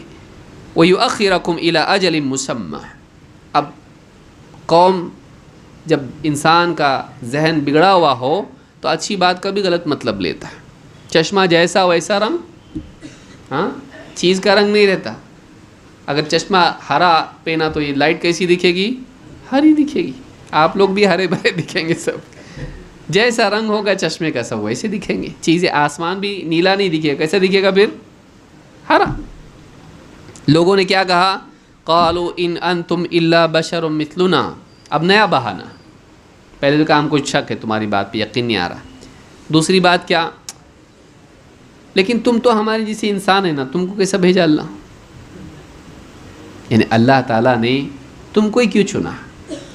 وَيُؤَخِّرَكُمْ إِلَىٰ أَجَلٍ مُّسَمًّى. اب قوم, جب انسان کا ذہن بگڑا ہوا ہو تو اچھی بات کا بھی غلط مطلب لیتا ہے. چشمہ جیسا ویسا رنگ, ہاں, چیز کا رنگ نہیں رہتا. اگر چشمہ ہرا پہنا تو یہ لائٹ کیسی دکھے گی؟ ہری دکھے گی. آپ لوگ بھی ہرے بھرے دکھیں گے سب. جیسا رنگ ہوگا چشمے کا سب ویسے دکھیں گے. چیزیں, آسمان بھی نیلا نہیں دکھے گا, کیسا دکھے گا پھر؟ ہرا. لوگوں نے کیا کہا؟ قالوا ان انتم الا بشر مثلنا. اب نیا بہانہ. پہلے تو کہا ہم کو شک ہے تمہاری بات پہ, یقین نہیں آ رہا. دوسری بات کیا؟ لیکن تم تو ہمارے جیسے انسان ہے نا, تم کو کیسا بھیجا اللہ؟ یعنی اللہ تعالیٰ نے تم کو ہی کیوں چنا؟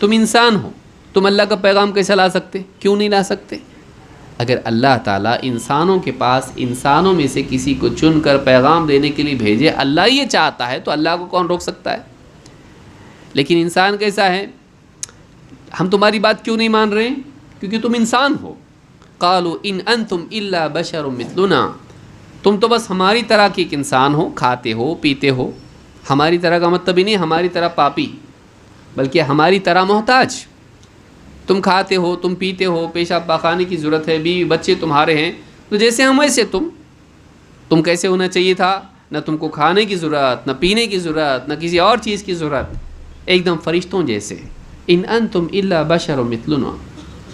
تم انسان ہو, تم اللہ کا پیغام کیسے لا سکتے؟ کیوں نہیں لا سکتے؟ اگر اللہ تعالیٰ انسانوں کے پاس انسانوں میں سے کسی کو چن کر پیغام دینے کے لیے بھیجے, اللہ یہ چاہتا ہے, تو اللہ کو کون روک سکتا ہے؟ لیکن انسان کیسا ہے؟ ہم تمہاری بات کیوں نہیں مان رہے ہیں؟ کیونکہ تم انسان ہو. قالوا ان انتم الا بشر مثلنا. تم تو بس ہماری طرح کے ایک انسان ہو, کھاتے ہو, پیتے ہو. ہماری طرح کا مطلب ہی نہیں ہماری طرح پاپی, بلکہ ہماری طرح محتاج. تم کھاتے ہو, تم پیتے ہو, پیشاب پاخانے کی ضرورت ہے, بیوی بچے تمہارے ہیں, تو جیسے ہم ویسے تم کیسے ہونا چاہیے تھا؟ نہ تم کو کھانے کی ضرورت, نہ پینے کی ضرورت, نہ کسی اور چیز کی ضرورت, ایک دم فرشتوں جیسے. ان انتم الا بشر مثلنا,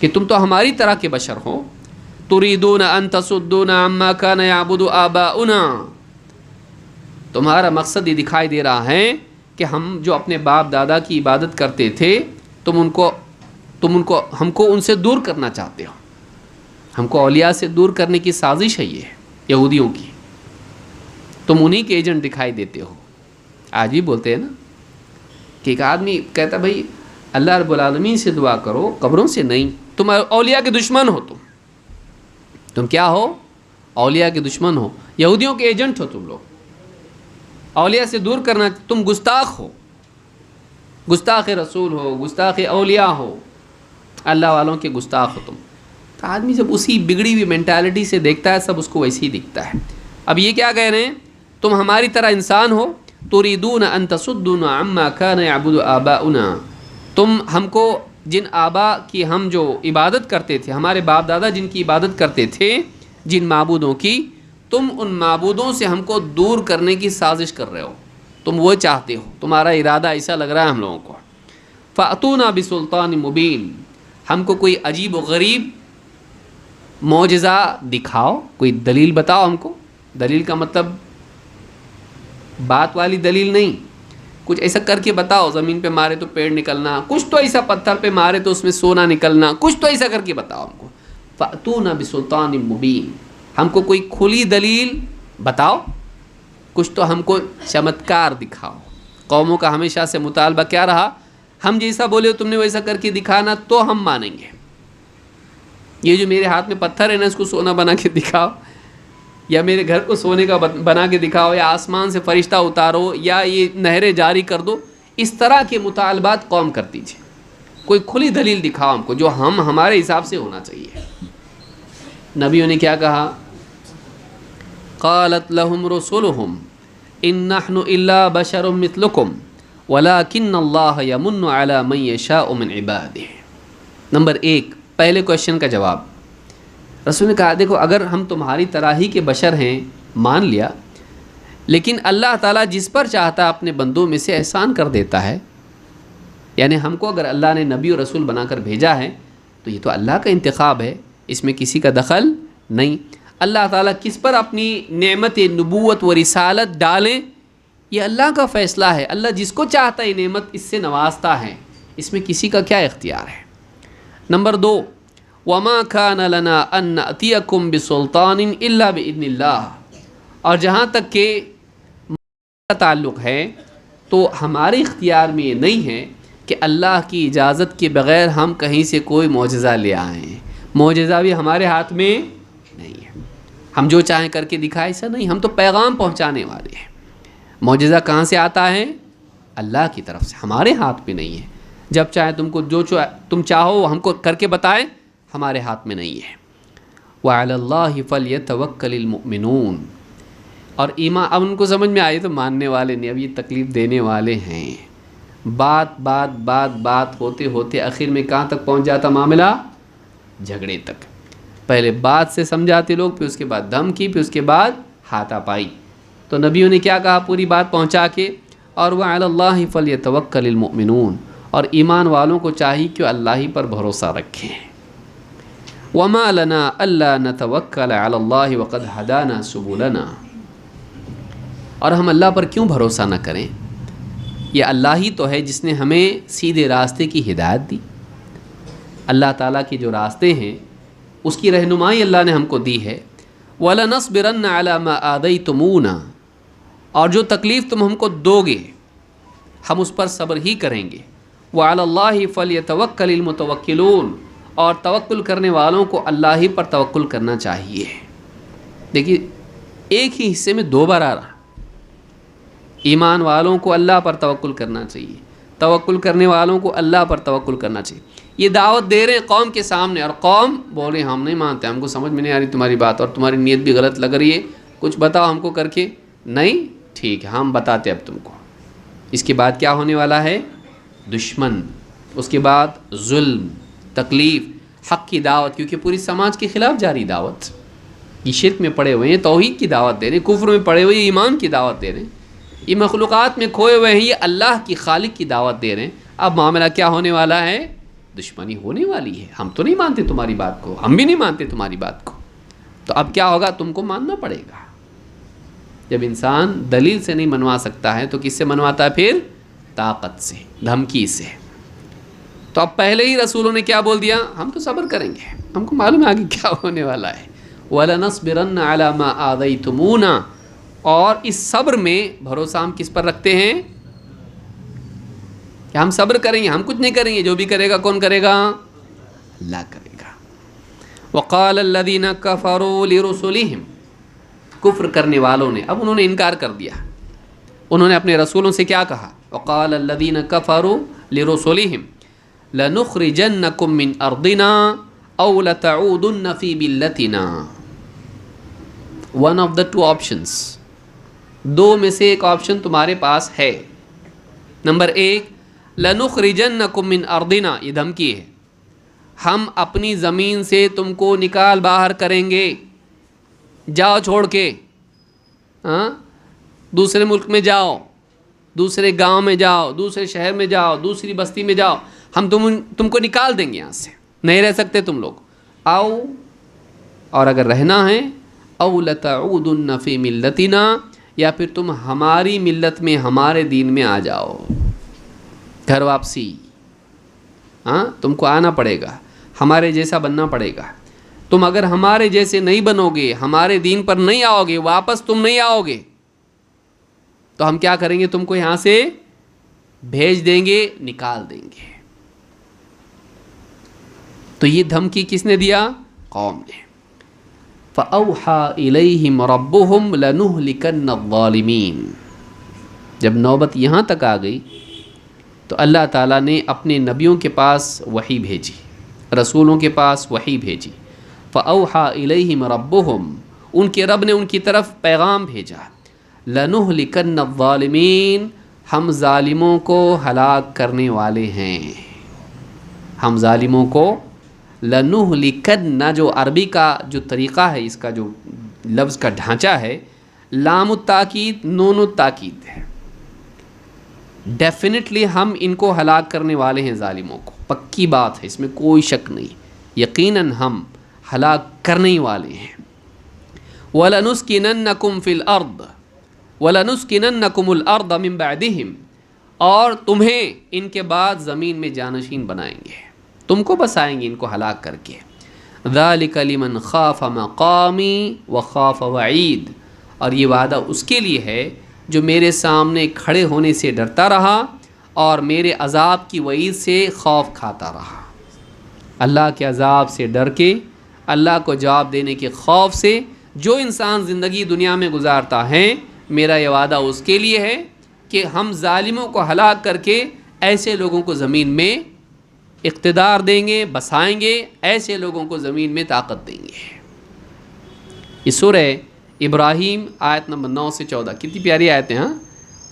کہ تم تو ہماری طرح کے بشر ہو. تريدون ان تصدون عما كان يعبد آباؤنا، تمہارا مقصد یہ دکھائی دے رہا ہے کہ ہم جو اپنے باپ دادا کی عبادت کرتے تھے ہم کو ان سے دور کرنا چاہتے ہو، ہم کو اولیاء سے دور کرنے کی سازش ہے یہ یہودیوں کی، تم انہی کے ایجنٹ دکھائی دیتے ہو۔ آج بھی بولتے ہیں نا کہ ایک آدمی کہتا بھائی اللہ رب العالمین سے دعا کرو، قبروں سے نہیں، تم اولیاء کے دشمن ہو، تم کیا ہو؟ اولیاء کے دشمن ہو، یہودیوں کے ایجنٹ ہو تم لوگ، اولیاء سے دور کرنا، تم گستاخ ہو، گستاخ رسول ہو، گستاخ اولیاء ہو، اللہ والوں کے گستاخ ہو تم۔ تو آدمی جب اسی بگڑی ہوئی مینٹالٹی سے دیکھتا ہے سب اس کو ویسے ہی دکھتا ہے۔ اب یہ کیا کہہ رہے ہیں؟ تم ہماری طرح انسان ہو، تريدون ان تصدونا عما كان يعبد آباؤنا، تم ہم کو جن آبا کی ہم جو عبادت کرتے تھے، ہمارے باپ دادا جن کی عبادت کرتے تھے، جن معبودوں کی، تم ان معبودوں سے ہم کو دور کرنے کی سازش کر رہے ہو، تم وہ چاہتے ہو، تمہارا ارادہ ایسا لگ رہا ہے ہم لوگوں کو۔ فَأْتُونَا بِسُلْطَانٍ مُبِينٍ، ہم کو کوئی عجیب و غریب معجزہ دکھاؤ، کوئی دلیل بتاؤ ہم کو۔ دلیل کا مطلب بات والی دلیل نہیں، کچھ ایسا کر کے بتاؤ، زمین پہ مارے تو پیڑ نکلنا، کچھ تو ایسا پتھر پہ مارے تو اس میں سونا نکلنا، کچھ تو ایسا کر کے بتاؤ ہم کو۔ فَأْتُونَا بِسُلْطَانٍ مُبِينٍ، ہم کو کوئی کھلی دلیل بتاؤ، کچھ تو ہم کو چمتکار دکھاؤ۔ قوموں کا ہمیشہ سے مطالبہ کیا رہا؟ ہم جیسا بولے تم نے ویسا کر کے دکھانا تو ہم مانیں گے۔ یہ جو میرے ہاتھ میں پتھر ہے نا، اس کو سونا بنا کے دکھاؤ، یا میرے گھر کو سونے کا بنا کے دکھاؤ، یا آسمان سے فرشتہ اتارو، یا یہ نہریں جاری کر دو، اس طرح کے مطالبات قوم کرتی تھی۔ کوئی کھلی دلیل دکھاؤ ہم کو جو ہمارے حساب سے ہونا چاہیے۔ نبیوں نے کیا کہا؟ قالت لهم رسلهم ان نحن الا بشر مثلكم ولكن الله يمن على من يشاء من عباده۔ نمبر 1، پہلے کوشچن کا جواب، رسول نے کہا دیکھو اگر ہم تمہاری طرح ہی کے بشر ہیں، مان لیا، لیکن اللہ تعالیٰ جس پر چاہتا اپنے بندوں میں سے احسان کر دیتا ہے، یعنی ہم کو اگر اللہ نے نبی و رسول بنا کر بھیجا ہے تو یہ تو اللہ کا انتخاب ہے، اس میں کسی کا دخل نہیں۔ اللہ تعالیٰ کس پر اپنی نعمت نبوت و رسالت ڈالیں یہ اللہ کا فیصلہ ہے، اللہ جس کو چاہتا ہے نعمت اس سے نوازتا ہے، اس میں کسی کا کیا اختیار ہے۔ نمبر 2، وَمَا كَانَ لَنَا أَن نَأْتِيَكُمْ بِسُلْطَانٍ إِلَّا بِإِذْنِ اللَّهِ، اور جہاں تک کہ کا تعلق ہے تو ہمارے اختیار میں یہ نہیں ہے کہ اللہ کی اجازت کے بغیر ہم کہیں سے کوئی معجزہ لے آئیں، معجزہ بھی ہمارے ہاتھ میں نہیں ہے، ہم جو چاہیں کر کے دکھائیں ایسا نہیں، ہم تو پیغام پہنچانے والے ہیں۔ معجزہ کہاں سے آتا ہے؟ اللہ کی طرف سے، ہمارے ہاتھ میں نہیں ہے، جب چاہے تم کو جو تم چاہو ہم کو کر کے بتائیں، ہمارے ہاتھ میں نہیں ہے۔ وَعَلَى اللَّهِ فَلْيَتَوَكَّلِ الْمُؤْمِنُونَ، اور ایمان اب ان کو سمجھ میں آئی تو ماننے والے نہیں، اب یہ تکلیف دینے والے ہیں۔ بات بات بات بات ہوتے ہوتے آخر میں کہاں تک پہنچ جاتا معاملہ؟ جھگڑے تک۔ پہلے بات سے سمجھاتے لوگ، پھر اس کے بعد دھمکی، پھر اس کے بعد ہاتھا پائی۔ تو نبیوں نے کیا کہا پوری بات پہنچا کے؟ اور وَعَلَى اللَّهِ فَلْيَتَوَكَّلِ الْمُؤْمِنُونَ، اور ایمان والوں کو چاہیے کہ اللہ ہی پر بھروسہ رکھیں۔ وَمَا لَنَا أَلَّا نَتَوَكَّلَ عَلَى اللَّهِ وَقَدْ هَدَانَا سُبُلَنَا، اور ہم اللہ پر کیوں بھروسہ نہ کریں؟ یہ اللہ ہی تو ہے جس نے ہمیں سیدھے راستے کی ہدایت دی، اللہ تعالیٰ کے جو راستے ہیں اس کی رہنمائی اللہ نے ہم کو دی ہے۔ وَلَنَصْبِرَنَّ عَلَى مَا آذَيْتُمُونَا، اور جو تکلیف تم ہم کو دو گے ہم اس پر صبر ہی کریں گے۔ وَعَلَى اللَّهِ فَلْيَتَوَكَّلِ الْمُتَوَكِّلُونَ، اور توکل کرنے والوں کو اللہ ہی پر توکل کرنا چاہیے۔ دیکھیے ایک ہی حصے میں دو بار آ رہا، ایمان والوں کو اللہ پر توکل کرنا چاہیے، توکل کرنے والوں کو اللہ پر توکل کرنا چاہیے۔ یہ دعوت دے رہے ہیں قوم کے سامنے، اور قوم بول رہے ہیں ہم نہیں مانتے، ہم کو سمجھ میں نہیں آ رہی تمہاری بات، اور تمہاری نیت بھی غلط لگ رہی ہے، کچھ بتاؤ ہم کو کر کے۔ نہیں ٹھیک ہے ہم بتاتے اب تم کو۔ اس کے بعد کیا ہونے والا ہے؟ دشمن، اس کے بعد ظلم، تکلیف، حق کی دعوت، کیونکہ پوری سماج کے خلاف جاری دعوت، یہ شرک میں پڑے ہوئے ہیں توحید کی دعوت دے رہے ہیں، کفر میں پڑے ہوئے ایمان کی دعوت دے رہے ہیں، یہ مخلوقات میں کھوئے ہوئے ہیں، یہ اللہ کی خالق کی دعوت دے رہے ہیں۔ اب معاملہ کیا ہونے والا ہے؟ دشمنی ہونے والی ہے، ہم تو نہیں مانتے تمہاری بات کو، ہم بھی نہیں مانتے تمہاری بات کو۔ تو اب کیا ہوگا؟ تم کو ماننا پڑے گا. جب انسان دلیل سے نہیں منوا سکتا ہے تو کس سے منواتا ہے پھر؟ طاقت سے، دھمکی سے. تو اب پہلے ہی رسولوں نے کیا بول دیا؟ ہم تو صبر کریں گے، ہم کو معلوم ہے آگے کیا ہونے والا ہے. وَلَنَصْبِرَنَّ عَلَى مَا آذَيْتُمُونَا، اور اس صبر میں بھروسہ ہم کس پر رکھتے ہیں؟ کہ ہم صبر کریں گے، ہم کچھ نہیں کریں گے، جو بھی کرے گا کون کرے گا؟ اللہ کرے گا. وَقَالَ الَّذِينَ كَفَرُوا لِرُسُلِهِمْ، کفر کرنے والوں نے، اب انہوں نے انکار کر دیا، انہوں نے اپنے رسولوں سے کیا کہا؟ وَقَالَ الَّذِينَ كَفَرُوا لِرُسُلِهِمْ لَنُخْرِجَنَّكُم مِّنْ أَرْضِنَا أَوْ لَتَعُودُنَّ فِي مِلَّتِنَا. One of the two options, دو میں سے ایک آپشن تمہارے پاس ہے. نمبر ایک، لَنُخْرِجَنَّكُم مِّنْ أَرْضِنَا، یہ دھمکی ہے، ہم اپنی زمین سے تم کو نکال باہر کریں گے، جاؤ چھوڑ کے، ہاں، دوسرے ملک میں جاؤ، دوسرے گاؤں میں جاؤ، دوسرے شہر میں جاؤ، دوسری بستی میں جاؤ، ہم تم کو نکال دیں گے یہاں سے، نہیں رہ سکتے تم لوگ. آؤ، اور اگر رہنا ہے، او لتعودن فی ملتنا، یا پھر تم ہماری ملت میں، ہمارے دین میں آ جاؤ، گھر واپسی. ہاں، تم کو آنا پڑے گا، ہمارے جیسا بننا پڑے گا. تم اگر ہمارے جیسے نہیں بنو گے، ہمارے دین پر نہیں آؤ گے، واپس تم نہیں آؤ گے، تو ہم کیا کریں گے؟ تم کو یہاں سے بھیج دیں گے، نکال دیں گے. تو یہ دھمکی کس نے دیا؟ قوم نے. فَأَوْحَى إِلَيْهِمْ رَبُّهُمْ لَنُهْلِكَنَّ الظَّالِمِينَ. جب نوبت یہاں تک آ گئی تو اللہ تعالیٰ نے اپنے نبیوں کے پاس وحی بھیجی، رسولوں کے پاس وحی بھیجی. فَأَوْحَى إِلَيْهِمْ رَبُّهُمْ، ان کے رب نے ان کی طرف پیغام بھیجا، لَنُهْلِكَنَّ الظَّالِمِينَ، ہم ظالموں کو ہلاک کرنے والے ہیں. ہم ظالموں کو لَنُهْلِكَنَّ، جو عربی کا جو طریقہ ہے، اس کا جو لفظ کا ڈھانچہ ہے، لام التاکید نون التاکید ہے. ڈیفینیٹلی ہم ان کو ہلاک کرنے والے ہیں، ظالموں کو، پکی بات ہے، اس میں کوئی شک نہیں، یقیناً ہم ہلاک کرنے والے ہیں. وَلَنُسْكِنَنَّكُمْ فِي الْأَرْضِ وَلَنُسْكِنَنَّكُمُ الْأَرْضَ مِنْ بَعْدِهِمْ، اور تمہیں ان کے بعد زمین میں جانشین بنائیں گے، تم کو بسائیں گے ان کو ہلاک کر کے. ذَلِكَ لِمَنْ خَافَ مَقَامِي وَخَافَ وَعِيدِ، اور یہ وعدہ اس کے لیے ہے جو میرے سامنے کھڑے ہونے سے ڈرتا رہا اور میرے عذاب کی وعید سے خوف کھاتا رہا. اللہ کے عذاب سے ڈر کے، اللہ کو جواب دینے کے خوف سے جو انسان زندگی دنیا میں گزارتا ہے، میرا یہ وعدہ اس کے لیے ہے کہ ہم ظالموں کو ہلاک کر کے ایسے لوگوں کو زمین میں اقتدار دیں گے، بسائیں گے، ایسے لوگوں کو زمین میں طاقت دیں گے. یہ سورہ ابراہیم آیت نمبر 9 سے 14، کتنی پیاری آیتیں، ہاں،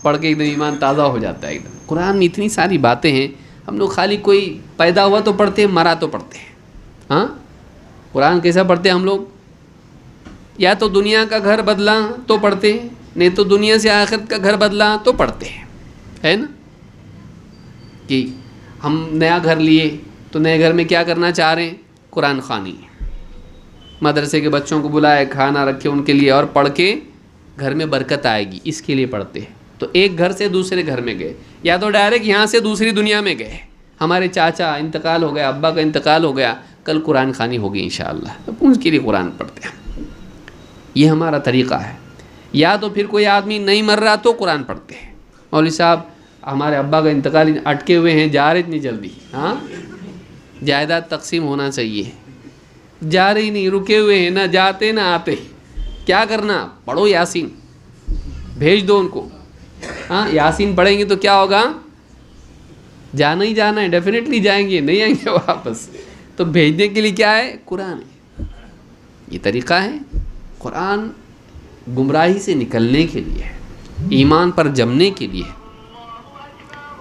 پڑھ کے ایک دم ایمان تازہ ہو جاتا ہے. ایک دم قرآن میں اتنی ساری باتیں ہیں، ہم لوگ خالی کوئی پیدا ہوا تو پڑھتے ہیں، مرا تو پڑھتے ہیں. ہاں، قرآن کیسا پڑھتے ہیں ہم لوگ؟ یا تو دنیا کا گھر بدلا تو پڑھتے ہیں، نہیں تو دنیا سے آخرت کا گھر بدلا تو پڑھتے ہیں، ہے نا؟ کہ ہم نیا گھر لیے تو نئے گھر میں کیا کرنا چاہ رہے ہیں؟ قرآن خوانی، مدرسے کے بچوں کو بلائے، کھانا رکھے ان کے لیے، اور پڑھ کے گھر میں برکت آئے گی، اس کے لیے پڑھتے ہیں. تو ایک گھر سے دوسرے گھر میں گئے، یا تو ڈائریکٹ یہاں سے دوسری دنیا میں گئے، ہمارے چاچا انتقال ہو گیا، ابا کا انتقال ہو گیا، کل قرآن خوانی ہوگی انشاءاللہ، تو ان کے لیے قرآن پڑھتے ہیں. یہ ہمارا طریقہ ہے. یا تو پھر کوئی آدمی نہیں مر رہا تو قرآن پڑھتے ہیں. مولوی صاحب ہمارے ابا کا انتقال، اٹکے ہوئے ہیں، جا رہے اتنی جلدی، ہاں، جائیداد تقسیم ہونا چاہیے، جا رہی نہیں، رکے ہوئے ہیں، نہ جاتے نہ آتے، کیا کرنا؟ پڑھو یاسین، بھیج دو ان کو. ہاں، یاسین پڑھیں گے تو کیا ہوگا؟ جانا ہی جانا ہے، ڈیفینیٹلی جائیں گے، نہیں آئیں گے واپس. تو بھیجنے کے لیے کیا ہے؟ قرآن ہے. یہ طریقہ ہے. قرآن گمراہی سے نکلنے کے لیے، ایمان پر جمنے کے لیے،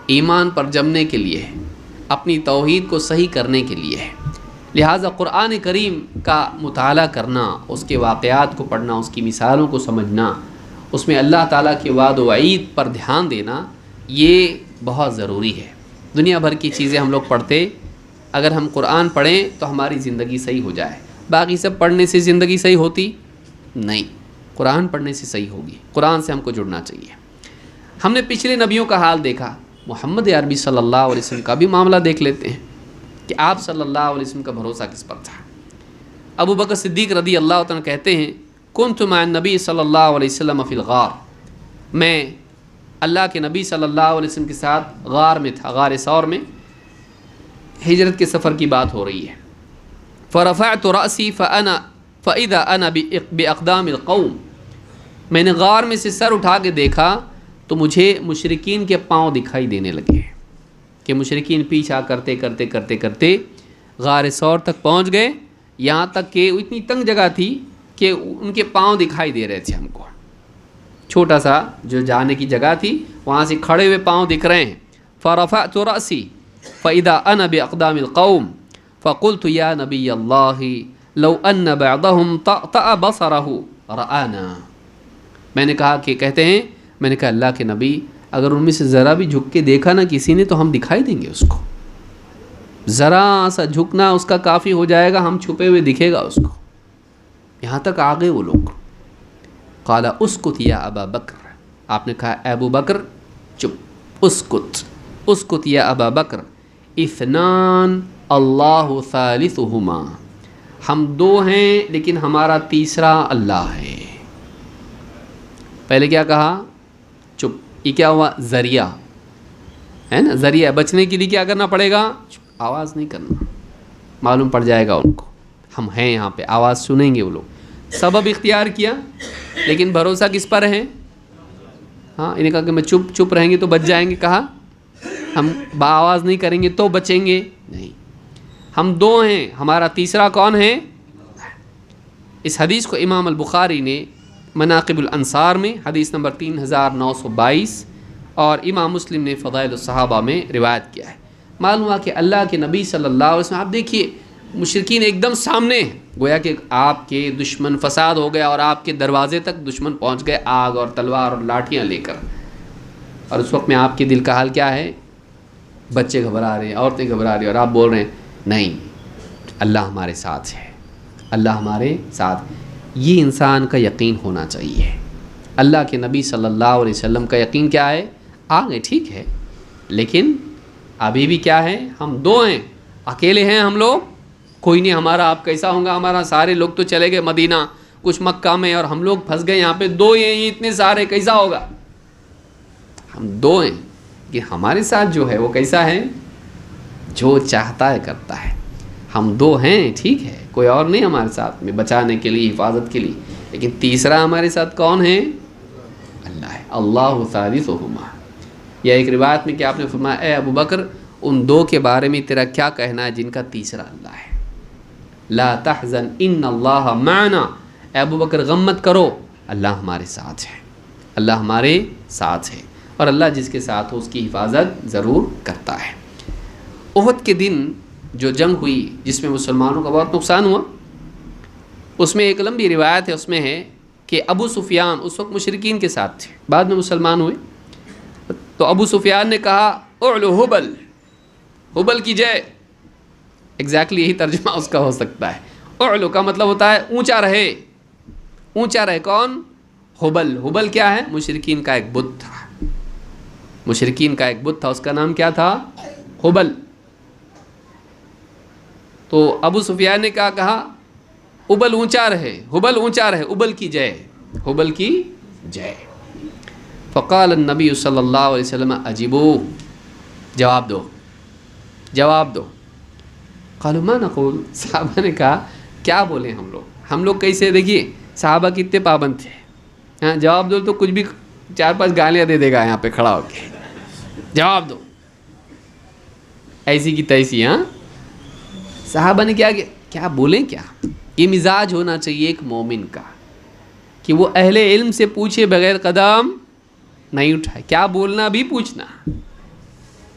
ایمان پر جمنے کے لیے، اپنی توحید کو صحیح کرنے کے لیے. لہٰذا قرآن کریم کا مطالعہ کرنا، اس کے واقعات کو پڑھنا، اس کی مثالوں کو سمجھنا، اس میں اللہ تعالیٰ کے وعد و وعید پر دھیان دینا، یہ بہت ضروری ہے. دنیا بھر کی چیزیں ہم لوگ پڑھتے، اگر ہم قرآن پڑھیں تو ہماری زندگی صحیح ہو جائے. باقی سب پڑھنے سے زندگی صحیح ہوتی نہیں، قرآن پڑھنے سے صحیح ہوگی، قرآن سے ہم کو جڑنا چاہیے۔ ہم نے پچھلے نبیوں کا حال دیکھا، محمد عربی صلی اللہ علیہ وسلم کا بھی معاملہ دیکھ لیتے ہیں کہ آپ صلی اللہ علیہ وسلم کا بھروسہ کس پر تھا۔ ابو بکر صدیق رضی اللہ تعالیٰ کہتے ہیں کنت مع النبی صلی اللہ علیہ وسلم فی الغار، میں اللہ کے نبی صلی اللہ علیہ وسلم کے ساتھ غار میں تھا، غار ثور میں، ہجرت کے سفر کی بات ہو رہی ہے۔ فرفعت رأسی فإذا أنا بأقدام القوم، میں نے غار میں سے سر اٹھا کے دیکھا تو مجھے مشرکین کے پاؤں دکھائی دینے لگے کہ مشرکین پیچھا کرتے کرتے کرتے کرتے غار ثور تک پہنچ گئے، یہاں تک کہ اتنی تنگ جگہ تھی کہ ان کے پاؤں دکھائی دے رہے تھے ہم کو، چھوٹا سا جو جانے کی جگہ تھی وہاں سے کھڑے ہوئے پاؤں دکھ رہے ہیں۔ فرفعت رأسی فإذا أنا بأقدام القوم فقلت يا نبي الله لو أن بعضهم طأطأ بصره رآنا، میں نے کہا کہ کہتے ہیں میں نے کہا اللہ کے نبی اگر ان میں سے ذرا بھی جھک کے دیکھا نا کسی نے تو ہم دکھائی دیں گے اس کو، ذرا سا جھکنا اس کا کافی ہو جائے گا، ہم چھپے ہوئے دکھے گا اس کو۔ یہاں تک آ گئے وہ لوگ۔ قال اسکت یا ابا بکر، آپ نے کہا اے ابو بکر چپ، اسکت اسکت یا ابا بکر، اثنان اللہ ثالثہما، ہم دو ہیں لیکن ہمارا تیسرا اللہ ہے۔ پہلے کیا کہا؟ چپ۔ یہ کیا ہوا؟ ذریعہ ہے نا، ذریعہ بچنے کے لیے کیا کرنا پڑے گا؟ آواز نہیں کرنا، معلوم پڑ جائے گا ان کو ہم ہیں یہاں پہ، آواز سنیں گے وہ لوگ۔ سبب اختیار کیا لیکن بھروسہ کس پر ہے؟ ہاں، انہیں کہا کہ میں چپ رہیں گے تو بچ جائیں گے، کہا ہم آواز نہیں کریں گے تو بچیں گے نہیں، ہم دو ہیں، ہمارا تیسرا کون ہے؟ اس حدیث کو امام البخاری نے مناقب الانصار میں حدیث نمبر 3922 اور امام مسلم نے فضائل الصحابہ میں روایت کیا ہے۔ معلوم ہوا کہ اللہ کے نبی صلی اللہ علیہ وسلم، آپ دیکھیے مشرکین ایک دم سامنے، گویا کہ آپ کے دشمن فساد ہو گیا اور آپ کے دروازے تک دشمن پہنچ گئے آگ اور تلوار اور لاٹھیاں لے کر، اور اس وقت میں آپ کے دل کا حال کیا ہے؟ بچے گھبرا رہے ہیں، عورتیں گھبرا رہی ہیں، اور آپ بول رہے ہیں نہیں اللہ ہمارے ساتھ ہے، اللہ ہمارے ساتھ۔ یہ انسان کا یقین ہونا چاہیے۔ اللہ کے نبی صلی اللہ علیہ وسلم کا یقین کیا ہے؟ آگے ٹھیک ہے لیکن ابھی بھی کیا ہے؟ ہم دو ہیں، اکیلے ہیں ہم لوگ، کوئی نہیں ہمارا، آپ کیسا ہوگا ہمارا؟ سارے لوگ تو چلے گئے مدینہ، کچھ مکہ میں، اور ہم لوگ پھنس گئے یہاں پہ، دو ہیں یہ اتنے سارے، کیسا ہوگا؟ ہم دو ہیں کہ ہمارے ساتھ جو ہے وہ کیسا ہے؟ جو چاہتا ہے کرتا ہے۔ ہم دو ہیں ٹھیک ہے، کوئی اور نہیں ہمارے ساتھ میں بچانے کے لیے، حفاظت کے لیے، لیکن تیسرا ہمارے ساتھ کون ہے؟ اللہ ہے، اللہ ثالثہما۔ یا ایک روایت میں کہ آپ نے فرمایا اے ابو بکر ان دو کے بارے میں تیرا کیا کہنا ہے جن کا تیسرا اللہ ہے؟ لا تحزن ان اللہ معنا، اے ابو بکر غم مت کرو، اللہ ہمارے ساتھ ہے، اللہ ہمارے ساتھ ہے، اور اللہ جس کے ساتھ ہو اس کی حفاظت ضرور کرتا ہے۔ احد کے دن جو جنگ ہوئی جس میں مسلمانوں کا بہت نقصان ہوا، اس میں ایک لمبی روایت ہے، اس میں ہے کہ ابو سفیان اس وقت مشرکین کے ساتھ تھے، بعد میں مسلمان ہوئے، تو ابو سفیان نے کہا اعلو حبل، حبل کی جے، ایگزیکٹلی یہی ترجمہ اس کا ہو سکتا ہے۔ اعلو کا مطلب ہوتا ہے اونچا رہے، اونچا رہے کون؟ حبل۔ حبل کیا ہے؟ مشرکین کا ایک بت تھا، مشرکین کا ایک بت تھا، اس کا نام کیا تھا؟ حبل۔ تو ابو سفیان نے کیا کہا؟ حبل اونچا رہے، حبل اونچا رہے، حبل کی جے، حبل کی جے۔ فقال النبی صلی اللہ علیہ وسلم اجیبو، جواب دو، جواب دو۔ قالوا ما نقول، صحابہ نے کہا کیا بولیں ہم لوگ کیسے؟ دیکھیے صحابہ کتنے پابند تھے، ہاں جواب دو تو کچھ بھی 4-5 گالیاں دے دے گا یہاں پہ کھڑا ہو کے، جواب دو ایسی کی تیسی۔ ہاں صحابہ نے کیا بولیں؟ کیا یہ مزاج ہونا چاہیے ایک مومن کا کہ وہ اہل علم سے پوچھے بغیر قدم نہیں اٹھائے، کیا بولنا بھی پوچھنا،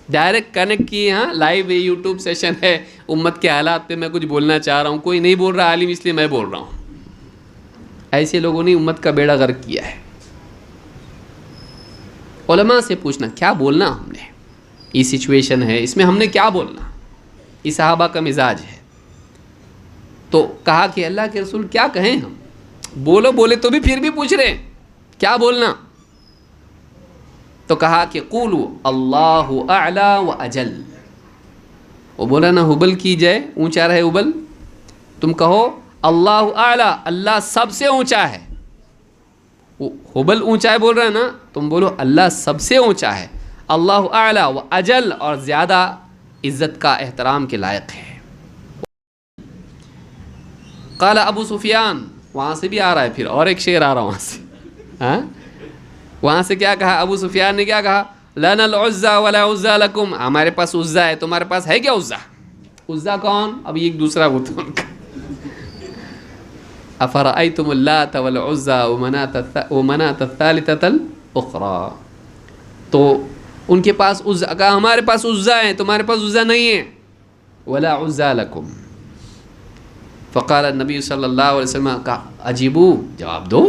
ڈائریکٹ کنیکٹ کیے۔ ہاں لائیو یوٹیوب سیشن ہے، امت کے حالات پہ میں کچھ بولنا چاہ رہا ہوں، کوئی نہیں بول رہا عالم اس لیے میں بول رہا ہوں۔ ایسے لوگوں نے امت کا بیڑا غرق کیا ہے۔ علماء سے پوچھنا کیا بولنا ہم نے، یہ سچویشن ہے اس میں ہم نے کیا بولنا، یہ صحابہ کا مزاج ہے۔ تو کہا کہ اللہ کے رسول کیا کہیں ہم؟ بولے تو بھی پھر بھی پوچھ رہے ہیں کیا بولنا؟ تو کہا کہ قولوا اللہ اعلی و اجل. وہ بولا نا ہبل کی جائے اونچا رہے ہبل، تم کہو اللہ اعلی، اللہ سب سے اونچا ہے. ہبل اونچا ہے بول رہا ہے نا، تم بولو اللہ سب سے اونچا ہے. اللہ اعلی و اجل، اور زیادہ عزت کا احترام کے لائق ہے. قال ابو سفیان، وہاں سے بھی آ رہا ہے پھر اور ایک شعر آ رہا وہاں سے. ہاں وہاں سے کیا کہا ابو سفیان نے؟ کیا کہا؟ لنا العزى ولا عزى لكم، ہمارے پاس عزا ہے تمہارے پاس ہے کیا عزا؟ عزا کون؟ اب یہ ایک دوسرا بت ان کا. افرأيتم اللات والعزى ومناة الثالثة الاخرى. تو ان کے پاس عزا، کہا ہمارے پاس عزا ہے تمہارے پاس عزا نہیں ہے. ولا عزى لكم. فقال النبی صلی اللہ علیہ وسلم، کہا عجیبو، جواب دو.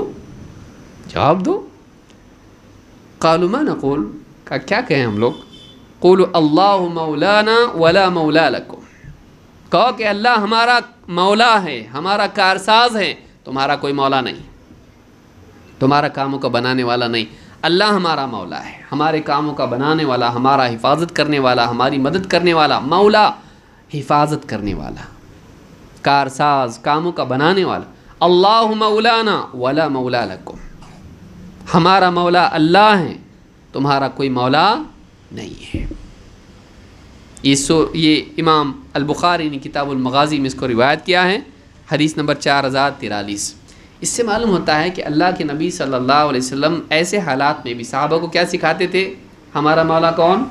قالوا ما نقول، کہا کیا کہیں ہم لوگ؟ قولوا اللہ مولانا ولا مولا لکم، کہو کہ اللہ ہمارا مولا ہے، ہمارا کارساز ہے، تمہارا کوئی مولا نہیں، تمہارا کاموں کا بنانے والا نہیں. اللہ ہمارا مولا ہے، ہمارے کاموں کا بنانے والا، ہمارا حفاظت کرنے والا، ہماری مدد کرنے والا. مولا حفاظت کرنے والا، کارساز کاموں کا بنانے والا. اللہ مولانا ولا مولا لکم، ہمارا مولا اللہ ہے، تمہارا کوئی مولا نہیں ہے. یہ امام البخاری نے کتاب المغازی میں اس کو روایت کیا ہے، حدیث نمبر 4043. اس سے معلوم ہوتا ہے کہ اللہ کے نبی صلی اللہ علیہ وسلم ایسے حالات میں بھی صحابہ کو کیا سکھاتے تھے؟ ہمارا مولا کون؟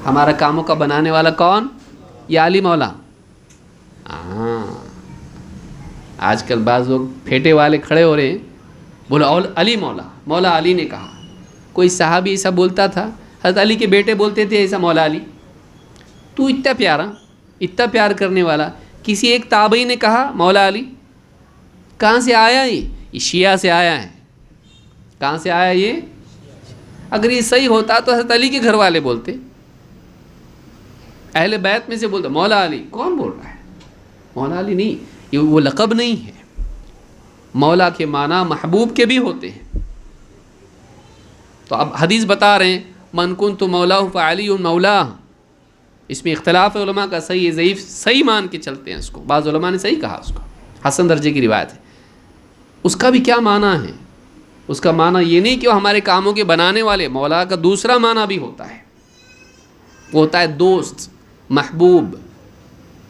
ہمارا کاموں کا بنانے والا کون؟ یا علی مولا. آج کل بعض لوگ پھیٹے والے کھڑے ہو رہے ہیں، بولا علی مولا، مولا علی نے کہا. کوئی صحابی ایسا بولتا تھا؟ حضرت علی کے بیٹے بولتے تھے ایسا مولا علی. تو اتنا پیارا، اتنا پیار کرنے والا، کسی ایک تابعی نے کہا مولا علی؟ کہاں سے آیا یہ شیعہ سے آیا ہے. کہاں سے آیا یہ؟ اگر یہ صحیح ہوتا تو حضرت علی کے گھر والے بولتے، اہل بیت میں سے بولتے مولا علی. کون بول رہا ہے؟ مولا علی نہیں، یہ وہ لقب نہیں ہے. مولا کے معنی محبوب کے بھی ہوتے ہیں. تو اب حدیث بتا رہے ہیں من کنت مولا فعلی مولا. اس میں اختلاف ہے علماء کا، صحیح ضعیف، صحیح مان کے چلتے ہیں اس کو. بعض علماء نے صحیح کہا اس کو، حسن درجے کی روایت ہے. اس کا بھی کیا معنی ہے؟ اس کا معنی یہ نہیں کہ وہ ہمارے کاموں کے بنانے والے. مولا کا دوسرا معنی بھی ہوتا ہے، وہ ہوتا ہے دوست، محبوب.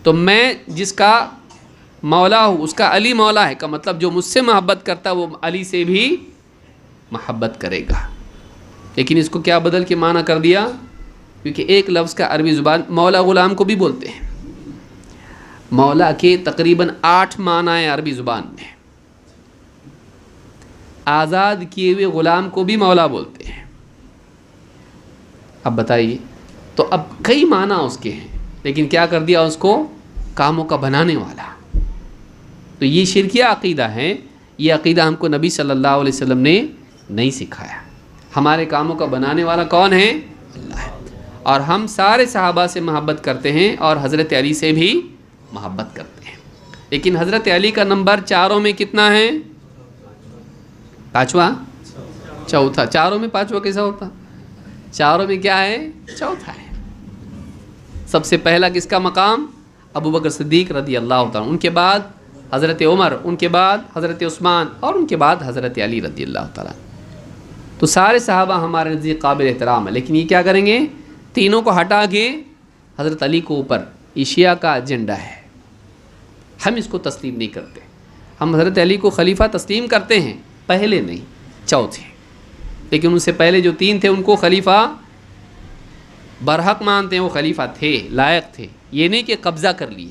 تو میں جس کا مولا ہوں اس کا علی مولا ہے، کا مطلب جو مجھ سے محبت کرتا ہے وہ علی سے بھی محبت کرے گا. لیکن اس کو کیا بدل کے معنی کر دیا؟ کیونکہ ایک لفظ کا عربی زبان مولا غلام کو بھی بولتے ہیں. مولا کے تقریباً 8 معنی ہیں عربی زبان میں. آزاد کیے ہوئے غلام کو بھی مولا بولتے ہیں. اب بتائیے، تو اب کئی معنی اس کے ہیں، لیکن کیا کر دیا اس کو؟ کاموں کا بنانے والا. تو یہ شرکیہ عقیدہ ہے. یہ عقیدہ ہم کو نبی صلی اللہ علیہ وسلم نے نہیں سکھایا. ہمارے کاموں کا بنانے والا کون ہے؟ اللہ ہے. اور ہم سارے صحابہ سے محبت کرتے ہیں اور حضرت علی سے بھی محبت کرتے ہیں. لیکن حضرت علی کا نمبر چاروں میں کتنا ہے؟ 5واں؟ چوتھا. چاروں میں 5واں کیسا ہوتا؟ چاروں میں کیا ہے؟ چوتھا ہے. سب سے پہلا کس کا مقام؟ ابو بکر صدیق رضی اللہ تعالیٰ، ان کے بعد حضرت عمر، ان کے بعد حضرت عثمان، اور ان کے بعد حضرت علی رضی اللہ تعالیٰ. تو سارے صحابہ ہمارے نزدیک قابل احترام ہے. لیکن یہ کیا کریں گے؟ تینوں کو ہٹا کے حضرت علی کو اوپر. یہ شیعہ کا ایجنڈا ہے. ہم اس کو تسلیم نہیں کرتے. ہم حضرت علی کو خلیفہ تسلیم کرتے ہیں، پہلے نہیں، چوتھے. لیکن ان سے پہلے جو 3 تھے ان کو خلیفہ برحق مانتے ہیں. وہ خلیفہ تھے، لائق تھے. یہ نہیں کہ قبضہ کر لیے.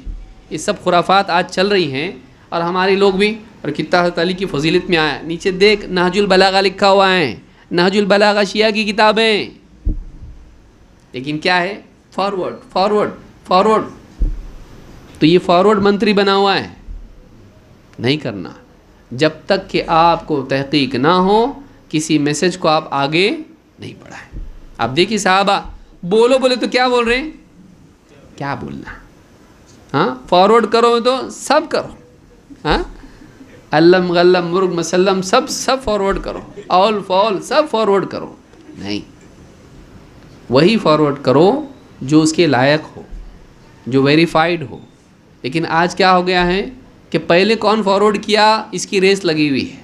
یہ سب خرافات آج چل رہی ہیں، اور ہمارے لوگ بھی. اور کتنا حضرت علی کی فضیلت میں آیا. نیچے دیکھ، نہج البلاغہ لکھا ہوا ہے. نہج البلاغہ شیعہ کی کتاب ہے. لیکن کیا ہے؟ Forward forward forward. تو یہ فارورڈ منتری بنا ہوا ہے. نہیں کرنا. جب تک کہ آپ کو تحقیق نہ ہو کسی میسج کو آپ آگے نہیں بڑھائیں. آپ دیکھیے صحابہ بولو تو کیا بول رہے ہیں؟ کیا بولنا؟ ہاں فارورڈ کرو تو سب کرو، ہاں علم غلم مرغ مسلم سب فارورڈ کرو، آل فال سب فارورڈ کرو، نہیں، وہی فارورڈ کرو جو اس کے لائق ہو، جو ویریفائڈ ہو۔ لیکن آج کیا ہو گیا ہے کہ پہلے کون فارورڈ کیا اس کی ریس لگی ہوئی ہے،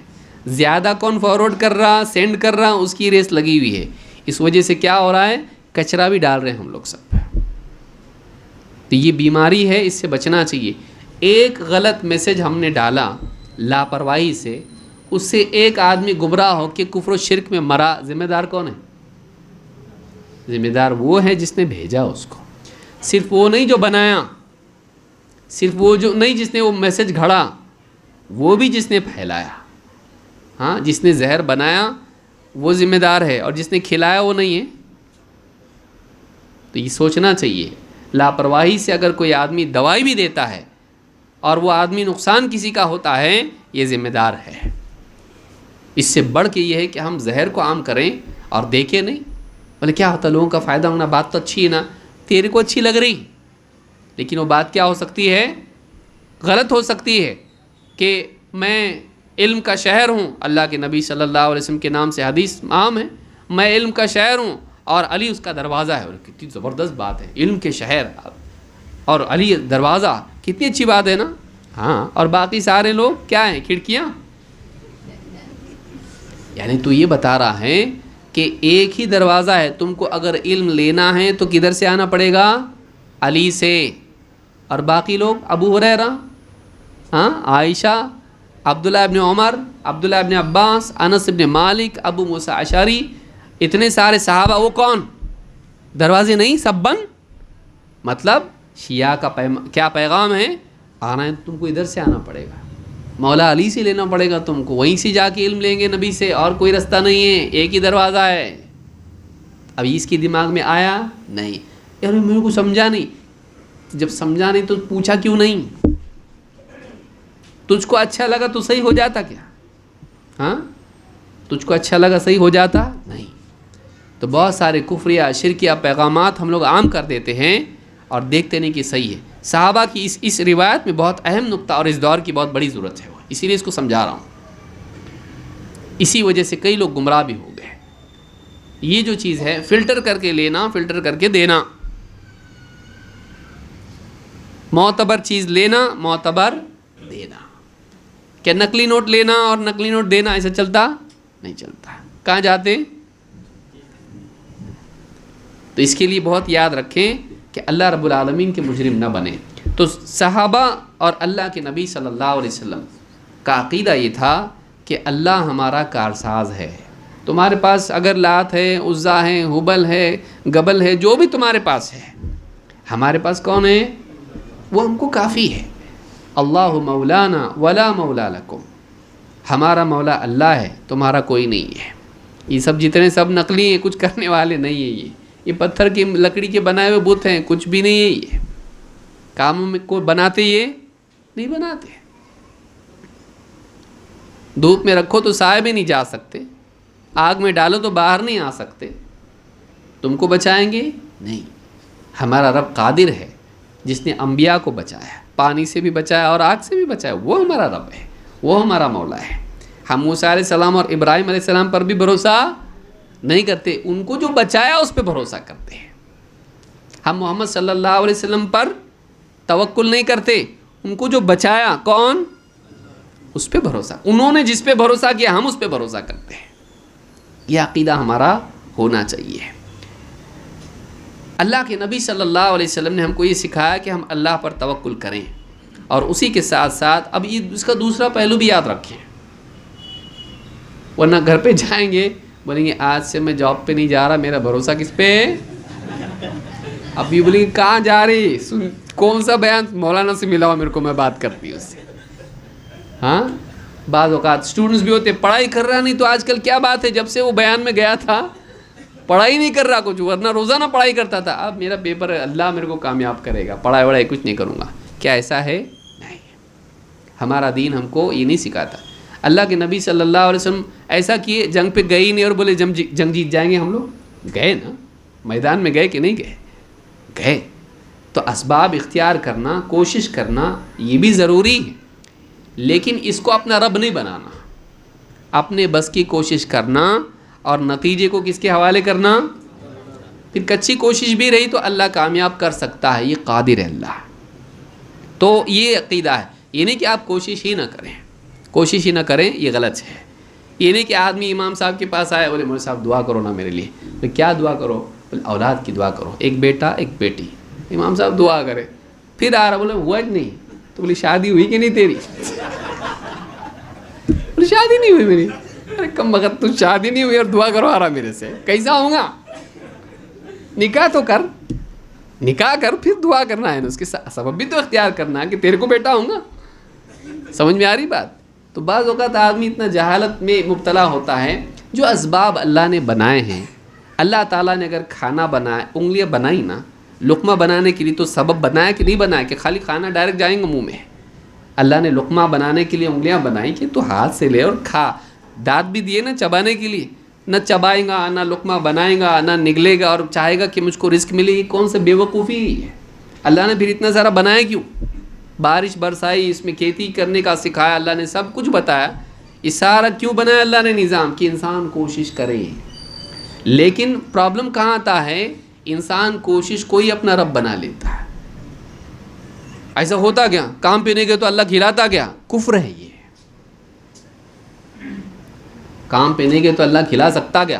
زیادہ کون فارورڈ کر رہا سینڈ کر رہا اس کی ریس لگی ہوئی ہے۔ اس وجہ سے کیا ہو رہا ہے، کچرا بھی ڈال رہے ہیں ہم لوگ سب پہ۔ تو یہ بیماری ہے، اس سے بچنا چاہیے۔ ایک غلط میسج ہم نے ڈالا لاپرواہی سے، اس سے ایک آدمی گمراہ ہو کے کفر و شرک میں مرا، ذمہ دار کون ہے؟ ذمہ دار وہ ہے جس نے بھیجا اس کو، صرف وہ نہیں جو بنایا، صرف وہ جو نہیں جس نے وہ میسج گھڑا، وہ بھی جس نے پھیلایا۔ ہاں جس نے زہر بنایا وہ ذمہ دار ہے، اور جس نے کھلایا وہ نہیں ہے۔ تو یہ سوچنا چاہیے، لاپرواہی سے اگر کوئی آدمی دوائی بھی دیتا ہے اور وہ آدمی نقصان کسی کا ہوتا ہے، یہ ذمہ دار ہے۔ اس سے بڑھ کے یہ ہے کہ ہم زہر کو عام کریں اور دیکھیں نہیں، بولے کیا ہوتا لوگوں کا فائدہ ہونا، بات تو اچھی ہے نا، تیرے کو اچھی لگ رہی، لیکن وہ بات کیا ہو سکتی ہے، غلط ہو سکتی ہے۔ کہ میں علم کا شہر ہوں، اللہ کے نبی صلی اللہ علیہ وسلم کے نام سے حدیث عام ہے، میں علم کا شہر ہوں اور علی اس کا دروازہ ہے، اور کتنی زبردست بات ہے، علم کے شہر اور علی دروازہ، کتنی اچھی بات ہے نا۔ ہاں، اور باقی سارے لوگ کیا ہیں، کھڑکیاں۔ یعنی تو یہ بتا رہا ہے کہ ایک ہی دروازہ ہے، تم کو اگر علم لینا ہے تو کدھر سے آنا پڑے گا، علی سے، اور باقی لوگ ابو ہریرہ، ہاں عائشہ، عبداللہ ابن عمر، عبداللہ ابن عباس، انس ابن مالک، ابو موسیٰ اشعری، اتنے سارے صحابہ، وہ کون، دروازے نہیں سب بند۔ مطلب شیعہ کا کیا پیغام ہے، آنا ہے تم کو ادھر سے آنا پڑے گا، مولا علی سے لینا پڑے گا تم کو، وہیں سے جا کے علم لیں گے نبی سے، اور کوئی رستہ نہیں ہے، ایک ہی دروازہ ہے۔ اب اس کی دماغ میں آیا نہیں، یار میرے کو سمجھا نہیں، جب سمجھا نہیں تو پوچھا کیوں نہیں؟ تجھ کو اچھا لگا تو صحیح ہو جاتا کیا؟ ہاں تجھ کو اچھا لگا صحیح ہو جاتا نہیں۔ تو بہت سارے کفریہ شرکیہ پیغامات ہم لوگ عام کر دیتے ہیں اور دیکھتے نہیں کہ صحیح ہے۔ صحابہ کی اس روایت میں بہت اہم نقطہ اور اس دور کی بہت بڑی ضرورت ہے، اسی لیے اس کو سمجھا رہا ہوں۔ اسی وجہ سے کئی لوگ گمراہ بھی ہو گئے۔ یہ جو چیز ہے فلٹر کر کے لینا، فلٹر کر کے دینا، معتبر چیز لینا، معتبر دینا۔ کیا نقلی نوٹ لینا اور نقلی نوٹ دینا ایسا چلتا نہیں چلتا، کہاں جاتے؟ تو اس کے لیے بہت یاد رکھیں کہ اللہ رب العالمین کے مجرم نہ بنے۔ تو صحابہ اور اللہ کے نبی صلی اللہ علیہ وسلم کا عقیدہ یہ تھا کہ اللہ ہمارا کارساز ہے۔ تمہارے پاس اگر لات ہے، عزا ہے، حبل ہے، گبل ہے، جو بھی تمہارے پاس ہے، ہمارے پاس کون ہے؟ وہ ہم کو کافی ہے۔ اللہ مولانا ولا مولا لکم، ہمارا مولا اللہ ہے، تمہارا کوئی نہیں ہے۔ یہ سب جتنے سب نقلی ہیں، کچھ کرنے والے نہیں ہیں، یہ پتھر کی لکڑی کے بنائے ہوئے بت ہیں، کچھ بھی نہیں ہے، یہ کاموں میں کوئی بناتے یہ نہیں بناتے۔ دھوپ میں رکھو تو سائے میں نہیں جا سکتے، آگ میں ڈالو تو باہر نہیں آ سکتے، تم کو بچائیں گے نہیں۔ ہمارا رب قادر ہے، جس نے انبیاء کو بچایا، پانی سے بھی بچایا اور آگ سے بھی بچایا، وہ ہمارا رب ہے، وہ ہمارا مولا ہے۔ ہم موسیٰ علیہ السلام اور ابراہیم علیہ السلام پر بھی بھروسہ نہیں کرتے، ان کو جو بچایا اس پہ بھروسہ کرتے ہیں۔ ہم محمد صلی اللہ علیہ وسلم پر توکل نہیں کرتے، ان کو جو بچایا کون، اس پہ بھروسہ، انہوں نے جس پہ بھروسہ کیا ہم اس پہ بھروسہ کرتے ہیں۔ یہ عقیدہ ہمارا ہونا چاہیے۔ اللہ کے نبی صلی اللہ علیہ وسلم نے ہم کو یہ سکھایا کہ ہم اللہ پر توکل کریں، اور اسی کے ساتھ ساتھ اب یہ اس کا دوسرا پہلو بھی یاد رکھیں، ورنہ گھر پہ جائیں گے بولیں گے آج سے میں جاب پہ نہیں جا رہا، میرا بھروسہ کس پہ ہے؟ اب یہ بولیں گے کہاں جا رہی، کون سا بیان مولانا سے ملا ہوا میرے کو، میں بات کرتی ہوں اس سے۔ ہاں بعض اوقات اسٹوڈنٹس بھی ہوتے پڑھائی کر رہا نہیں، تو آج کل کیا بات ہے، جب سے وہ بیان میں گیا تھا پڑھائی نہیں کر رہا کچھ، ورنہ روزانہ پڑھائی کرتا تھا، اب میرا پیپر ہے، اللہ میرے کو کامیاب کرے گا، پڑھائی وڑھائی کچھ نہیں کروں گا۔ کیا ایسا ہے؟ نہیں، ہمارا دین ہم کو یہ نہیں سکھاتا۔ اللہ کے نبی صلی اللہ علیہ وسلم ایسا کیے، جنگ پہ گئے ہی نہیں اور بولے جنگ جیت جائیں گے ہم لوگ، گئے نا، میدان میں گئے کہ نہیں گئے؟ گئے، تو اسباب اختیار کرنا، کوشش کرنا یہ بھی ضروری ہے، لیکن اس کو اپنا رب نہیں بنانا. اپنے بس کی کوشش کرنا اور نتیجے کو کس کے حوالے کرنا. پھر کچی کوشش بھی رہی تو اللہ کامیاب کر سکتا ہے، یہ قادر ہے اللہ. تو یہ عقیدہ ہے. یہ نہیں کہ آپ کوشش ہی نہ کریں، کوشش ہی نہ کریں، یہ غلط ہے. یہ نہیں کہ آدمی امام صاحب کے پاس آئے، بولے مولوی صاحب دعا کرو نا میرے لیے. بولے کیا دعا کرو؟ بولے اولاد کی دعا کرو، ایک بیٹا ایک بیٹی. امام صاحب دعا کرے، پھر آ رہا، بولے ہوا کہ نہیں؟ تو بولی شادی ہوئی کہ نہیں تیری؟ بولی شادی نہیں ہوئی میری. ارے کم بخت، تو شادی نہیں ہوئی اور دعا کرو آ رہا میرے سے، کیسا ہوں گا؟ نکاح تو کر، نکاح کر پھر دعا کرنا ہے نا، اس کے سبب بھی تو اختیار کرنا ہے کہ تیرے کو بیٹا ہوں گا. سمجھ میں آ رہی بات؟ تو بعض اوقات آدمی اتنا جہالت میں مبتلا ہوتا ہے. جو اسباب اللہ نے بنائے ہیں، اللہ تعالیٰ نے اگر کھانا بنایا، انگلیاں بنائی نا لقمہ بنانے کے لیے، تو سبب بنایا کہ نہیں بنایا کہ خالی کھانا ڈائریکٹ جائیں گے منہ میں؟ اللہ نے لقمہ بنانے کے لیے انگلیاں بنائی کہ تو ہاتھ سے لے اور کھا. دانت بھی دیے نا چبانے کے لیے، نہ چبائیں گا، نہ لقمہ بنائیں گا، نہ نگلے گا اور چاہے گا کہ مجھ کو رزق ملے. یہ کون سے بے وقوفی ہے؟ اللہ نے پھر اتنا سارا بنایا کیوں؟ بارش برسائی، اس میں کھیتی کرنے کا سکھایا، اللہ نے سب کچھ بتایا. یہ سارا کیوں بنایا اللہ نے نظام؟ کہ انسان کوشش کرے. لیکن پرابلم کہاں آتا ہے؟ انسان کوشش کو ہی اپنا رب بنا لیتا ہے. ایسا ہوتا کیا؟ کام پہ نہیں گئے تو اللہ کھلاتا کیا؟ کفر ہے یہ. کام پہ نہیں گئے تو اللہ کھلا سکتا کیا؟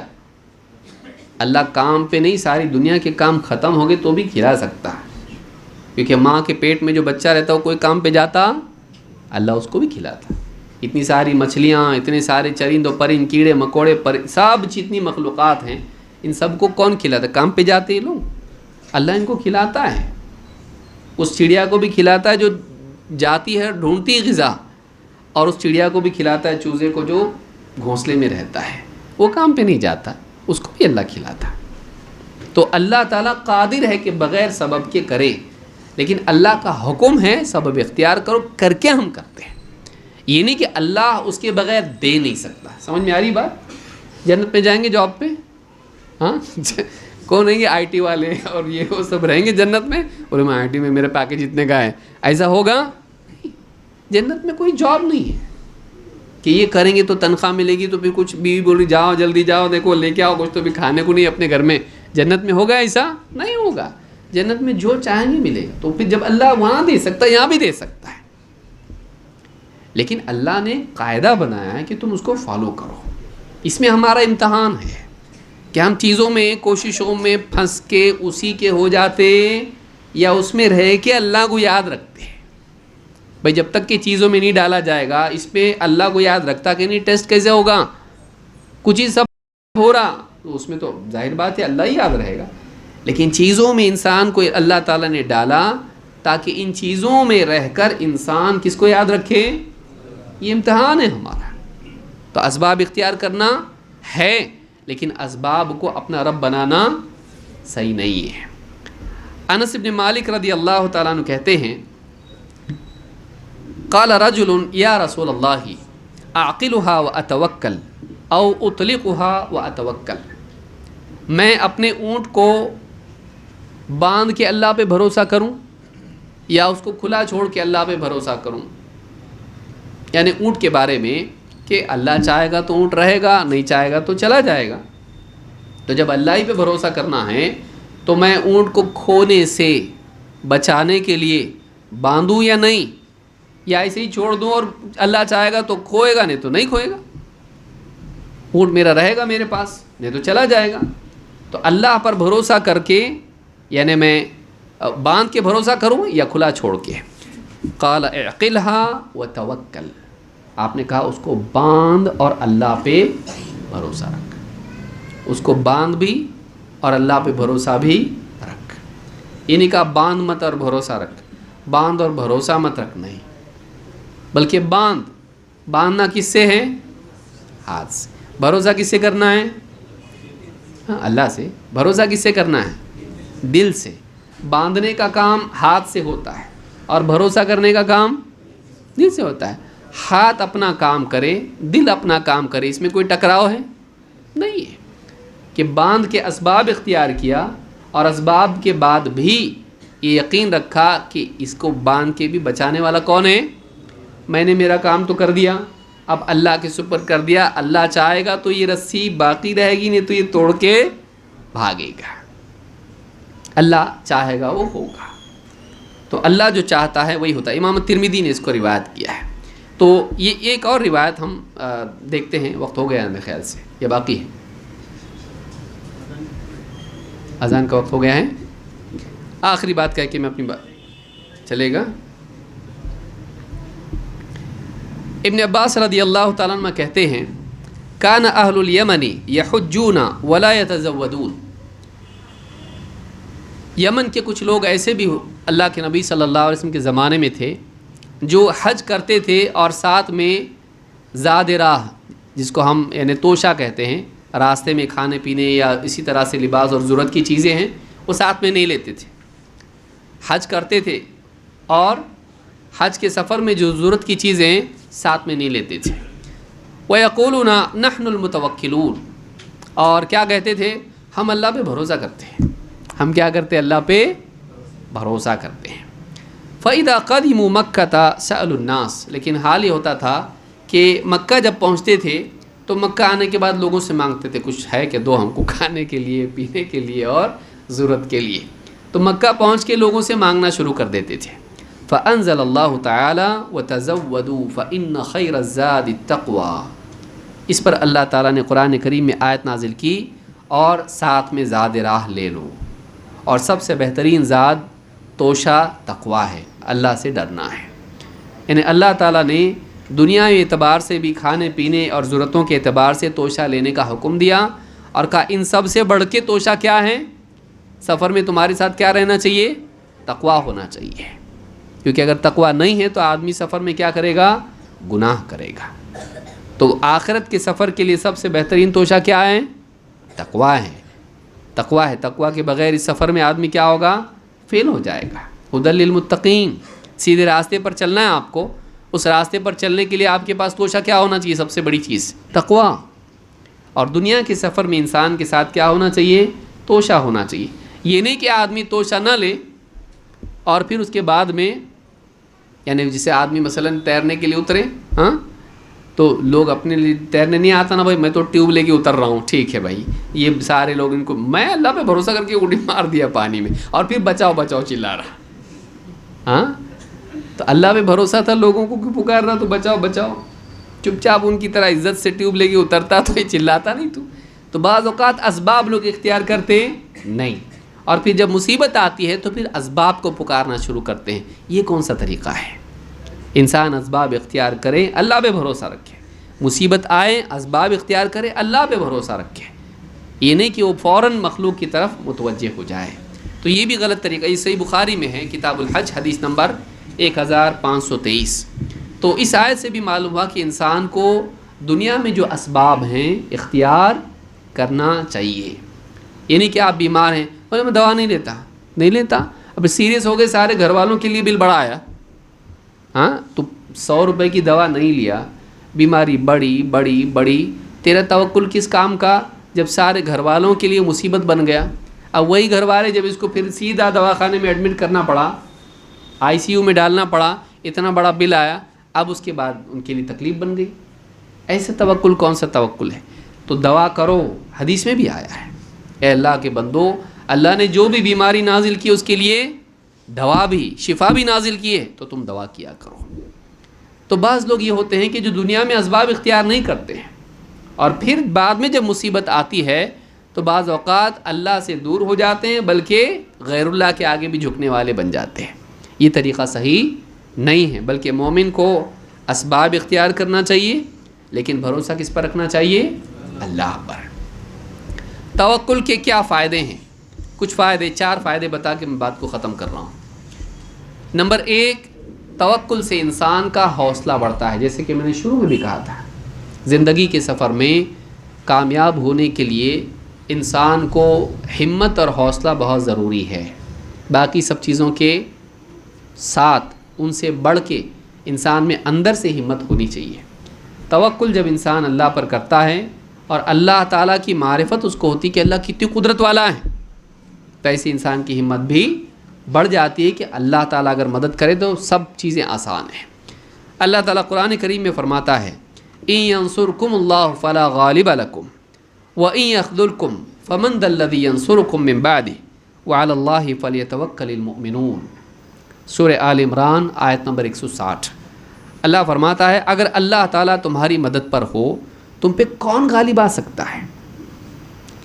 اللہ کام پہ نہیں، ساری دنیا کے کام ختم ہو گئے تو بھی کھلا سکتا ہے. کیونکہ ماں کے پیٹ میں جو بچہ رہتا ہے کوئی کام پہ جاتا، اللہ اس کو بھی کھلاتا. اتنی ساری مچھلیاں، اتنے سارے چرند و پرند، کیڑے مکوڑے، سب جتنی مخلوقات ہیں، ان سب کو کون کھلاتا ہے؟ کام پہ جاتے ہیں لوگ، اللہ ان کو کھلاتا ہے. اس چڑیا کو بھی کھلاتا ہے جو جاتی ہے ڈھونڈتی غذا، اور اس چڑیا کو بھی کھلاتا ہے چوزے کو جو گھونسلے میں رہتا ہے، وہ کام پہ نہیں جاتا، اس کو بھی اللہ کھلاتا. تو اللہ تعالیٰ قادر ہے کہ بغیر سبب کے کرے، لیکن اللہ کا حکم ہے سبب اختیار کرو. کر کے ہم کرتے ہیں، یہ نہیں کہ اللہ اس کے بغیر دے نہیں سکتا. سمجھ میں آ رہی بات؟ جنت میں جائیں گے جاب پہ، ہاں کون رہیں گے؟ آئی ٹی والے اور یہ وہ سب رہیں گے جنت میں. بولے میں آئی ٹی میں میرا پیکیج اتنے کا ہے، ایسا ہوگا؟ جنت میں کوئی جاب نہیں ہے کہ یہ کریں گے تو تنخواہ ملے گی. تو پھر کچھ بیوی بول رہی جاؤ جلدی جاؤ، دیکھو لے کے آؤ کچھ تو بھی کھانے کو نہیں اپنے گھر میں. جنت میں ہوگا ایسا؟ نہیں ہوگا. جنت میں جو چاہیں گے ملے گا. تو پھر جب اللہ وہاں دے سکتا ہے، یہاں بھی دے سکتا ہے. لیکن اللہ نے قاعدہ بنایا ہے کہ تم اس کو فالو کرو. اس میں ہمارا امتحان ہے کہ ہم چیزوں میں، کوششوں میں پھنس کے اسی کے ہو جاتے، یا اس میں رہ کے اللہ کو یاد رکھتے ہیں. بھائی جب تک کہ چیزوں میں نہیں ڈالا جائے گا، اس پہ اللہ کو یاد رکھتا کہ نہیں، ٹیسٹ کیسے ہوگا؟ کچھ ہی سب ہو رہا تو اس میں تو ظاہر بات ہے اللہ ہی یاد رہے گا. لیکن چیزوں میں انسان کو اللہ تعالیٰ نے ڈالا تاکہ ان چیزوں میں رہ کر انسان کس کو یاد رکھے. یہ امتحان ہے ہمارا. تو اسباب اختیار کرنا ہے، لیکن اسباب کو اپنا رب بنانا صحیح نہیں ہے. انس بن مالک رضی اللہ تعالیٰ عنہ کہتے ہیں، قال رجل یا رسول اللہ اعقلها واتوکل او اطلقها واتوکل. میں اپنے اونٹ کو باندھ کے اللہ پہ بھروسہ کروں یا اس کو کھلا چھوڑ کے اللہ پہ بھروسہ کروں؟ یعنی اونٹ کے بارے میں کہ اللہ چاہے گا تو اونٹ رہے گا، نہیں چاہے گا تو چلا جائے گا. تو جب اللہ ہی پہ بھروسہ کرنا ہے تو میں اونٹ کو کھونے سے بچانے کے لیے باندھوں یا نہیں، یا ایسے ہی چھوڑ دوں اور اللہ چاہے گا تو کھوئے گا، نہیں تو نہیں کھوئے گا. اونٹ میرا رہے گا میرے پاس، نہیں تو چلا جائے گا. تو اللہ پر بھروسہ کر کے، یعنی میں باندھ کے بھروسہ کروں یا کھلا چھوڑ کے. قال اعقلها وتوکل. آپ نے کہا اس کو باندھ اور اللہ پہ بھروسہ رکھ. اس کو باندھ بھی اور اللہ پہ بھروسہ بھی رکھ. یہ نہیں کہا باندھ مت اور بھروسہ رکھ، باندھ اور بھروسہ مت رکھ، نہیں، بلکہ باندھنا کس سے ہے؟ ہاتھ سے. بھروسہ کس سے کرنا ہے؟ اللہ سے. بھروسہ کس سے کرنا ہے؟ دل سے. باندھنے کا کام ہاتھ سے ہوتا ہے اور بھروسہ کرنے کا کام دل سے ہوتا ہے. ہاتھ اپنا کام کرے، دل اپنا کام کرے، اس میں کوئی ٹکراؤ ہے؟ نہیں ہے. کہ باندھ کے اسباب اختیار کیا اور اسباب کے بعد بھی یہ یقین رکھا کہ اس کو باندھ کے بھی بچانے والا کون ہے. میں نے میرا کام تو کر دیا, اب اللہ کے سپرد کر دیا. اللہ چاہے گا تو یہ رسی باقی رہے گی, نہیں تو یہ توڑ کے بھاگے گا. اللہ چاہے گا وہ ہوگا. تو اللہ جو چاہتا ہے وہی ہوتا ہے. امام ترمذی نے اس کو روایت کیا ہے. تو یہ ایک اور روایت ہم دیکھتے ہیں. وقت ہو گیا ہے میرے خیال سے یا باقی ہے؟ اذان کا وقت ہو گیا ہے. آخری بات کہہ کے میں اپنی بات چلے گا. ابن عباس رضی اللہ تعالیٰ عنہ کہتے ہیں کان اہل الیمن یحجون ولا یتزودون. یمن کے کچھ لوگ ایسے بھی اللہ کے نبی صلی اللہ علیہ وسلم کے زمانے میں تھے جو حج کرتے تھے اور ساتھ میں زاد راہ, جس کو ہم یعنی توشہ کہتے ہیں, راستے میں کھانے پینے یا اسی طرح سے لباس اور ضرورت کی چیزیں ہیں, وہ ساتھ میں نہیں لیتے تھے. حج کرتے تھے اور حج کے سفر میں جو ضرورت کی چیزیں ہیں ساتھ میں نہیں لیتے تھے. وَيَقُولُونَ نَحْنُ الْمُتَوَكِّلُونَ, اور کیا کہتے تھے, ہم اللہ پہ بھروسہ کرتے ہیں. ہم کیا کرتے, اللہ پہ بھروسہ کرتے ہیں. فَإِذَا قَدِمُوا مَكَّةَ سَأَلُوا النَّاسَ, لیکن حال یہ ہوتا تھا کہ مکہ جب پہنچتے تھے تو مکہ آنے کے بعد لوگوں سے مانگتے تھے کچھ ہے کہ دو ہم کو کھانے کے لیے, پینے کے لیے اور ضرورت کے لیے. تو مکہ پہنچ کے لوگوں سے مانگنا شروع کر دیتے تھے. فَأَنزَلَ اللَّهُ تَعَالَى وَتَزَوَّدُوا فَإِنَّ خَيْرَ الزَّادِ التَّقْوَى. اس پر اللہ تعالیٰ نے قرآن کریم میں آیت نازل کی اور ساتھ میں زاد راہ لے لو, اور سب سے بہترین زاد توشہ تقویٰ ہے, اللہ سے ڈرنا ہے. یعنی اللہ تعالیٰ نے دنیاوی اعتبار سے بھی کھانے پینے اور ضرورتوں کے اعتبار سے توشہ لینے کا حکم دیا اور کہا ان سب سے بڑھ کے توشہ کیا ہے, سفر میں تمہارے ساتھ کیا رہنا چاہیے, تقویٰ ہونا چاہیے. کیونکہ اگر تقویٰ نہیں ہے تو آدمی سفر میں کیا کرے گا, گناہ کرے گا. تو آخرت کے سفر کے لیے سب سے بہترین توشہ کیا ہے, تقویٰ ہے. تقویٰ ہے. تقویٰ کے بغیر اس سفر میں آدمی کیا ہوگا, فیل ہو جائے گا. ہدی للمتقین, سیدھے راستے پر چلنا ہے آپ کو. اس راستے پر چلنے کے لیے آپ کے پاس توشہ کیا ہونا چاہیے, سب سے بڑی چیز تقویٰ. اور دنیا کے سفر میں انسان کے ساتھ کیا ہونا چاہیے, توشہ ہونا چاہیے. یہ نہیں کہ آدمی توشہ نہ لے اور پھر اس کے بعد میں, یعنی جسے آدمی مثلاً تیرنے کے لیے اترے, ہاں تو لوگ اپنے لیے تیرنے نہیں آتا نا بھائی, میں تو ٹیوب لے کے اتر رہا ہوں, ٹھیک ہے بھائی, یہ سارے لوگ ان کو میں اللہ پہ بھروسہ کر کے اڑی مار دیا پانی میں اور پھر بچاؤ بچاؤ چلا رہا. ہاں تو اللہ پہ بھروسہ تھا, لوگوں کو کیوں پکار رہا تو بچاؤ بچاؤ, چپ چاپ ان کی طرح عزت سے ٹیوب لے کے اترتا تو یہ چلاتا نہیں. تو بعض اوقات اسباب لوگ اختیار کرتے نہیں, اور پھر جب مصیبت آتی ہے تو پھر اسباب کو پکارنا شروع کرتے ہیں. یہ کون سا طریقہ ہے؟ انسان اسباب اختیار کرے, اللہ پہ بھروسہ رکھے. مصیبت آئے, اسباب اختیار کرے, اللہ پہ بھروسہ رکھے. یہ نہیں کہ وہ فوراً مخلوق کی طرف متوجہ ہو جائے. تو یہ بھی غلط طریقہ. یہ صحیح بخاری میں ہے, کتاب الحج, حدیث نمبر 1523. تو اس آیت سے بھی معلوم ہوا کہ انسان کو دنیا میں جو اسباب ہیں اختیار کرنا چاہیے. یہ نہیں کہ آپ بیمار ہیں, بولے میں دوا نہیں لیتا, اب سیریس ہو گئے, سارے گھر والوں کے لیے بل بڑا آیا, ہاں تو 100 روپے کی دوا نہیں لیا, بیماری بڑی, تیرا توکل کس کام کا جب سارے گھر والوں کے لیے مصیبت بن گیا. اب وہی گھر والے جب اس کو پھر سیدھا دواخانے میں ایڈمٹ کرنا پڑا, ICU میں ڈالنا پڑا, اتنا بڑا بل آیا, اب اس کے بعد ان کے لیے تکلیف بن گئی. ایسے توکل کون سا توکل ہے؟ تو دوا کرو, حدیث میں بھی آیا ہے, اے اللہ کے بندو, اللہ نے جو بھی بیماری نازل کی اس کے لیے دوا بھی, شفا بھی نازل کی ہے, تو تم دوا کیا کرو. تو بعض لوگ یہ ہوتے ہیں کہ جو دنیا میں اسباب اختیار نہیں کرتے ہیں اور پھر بعد میں جب مصیبت آتی ہے تو بعض اوقات اللہ سے دور ہو جاتے ہیں, بلکہ غیر اللہ کے آگے بھی جھکنے والے بن جاتے ہیں. یہ طریقہ صحیح نہیں ہے, بلکہ مومن کو اسباب اختیار کرنا چاہیے, لیکن بھروسہ کس پر رکھنا چاہیے, اللہ پر. توکل کے کیا فائدے ہیں؟ کچھ فائدے, 4 فائدے بتا کے میں بات کو ختم کر رہا ہوں. نمبر 1, توکل سے انسان کا حوصلہ بڑھتا ہے. جیسے کہ میں نے شروع میں بھی کہا تھا, زندگی کے سفر میں کامیاب ہونے کے لیے انسان کو ہمت اور حوصلہ بہت ضروری ہے. باقی سب چیزوں کے ساتھ ان سے بڑھ کے انسان میں اندر سے ہمت ہونی چاہیے. توکل جب انسان اللہ پر کرتا ہے اور اللہ تعالیٰ کی معرفت اس کو ہوتی کہ اللہ کتنی قدرت والا ہے, تو ایسے انسان کی ہمت بھی بڑھ جاتی ہے کہ اللہ تعالیٰ اگر مدد کرے تو سب چیزیں آسان ہیں۔ اللہ تعالیٰ قرآن کریم میں فرماتا ہے اِن يَنصُرْكُمُ اللَّهُ فَلَا غَالِبَ لَكُمْ وَإِن يَخْذُلْكُمْ فَمَنْ ذَا الَّذِي يَنصُرُكُم مِّن بَعْدِهِ وَعَلَى اللَّهِ فَلْيَتَوَكَّلِ الْمُؤْمِنُونَ، سورہ آل عمران آیت نمبر 160۔ اللہ فرماتا ہے اگر اللہ تعالیٰ تمہاری مدد پر ہو تم پہ کون غالب آ سکتا ہے؟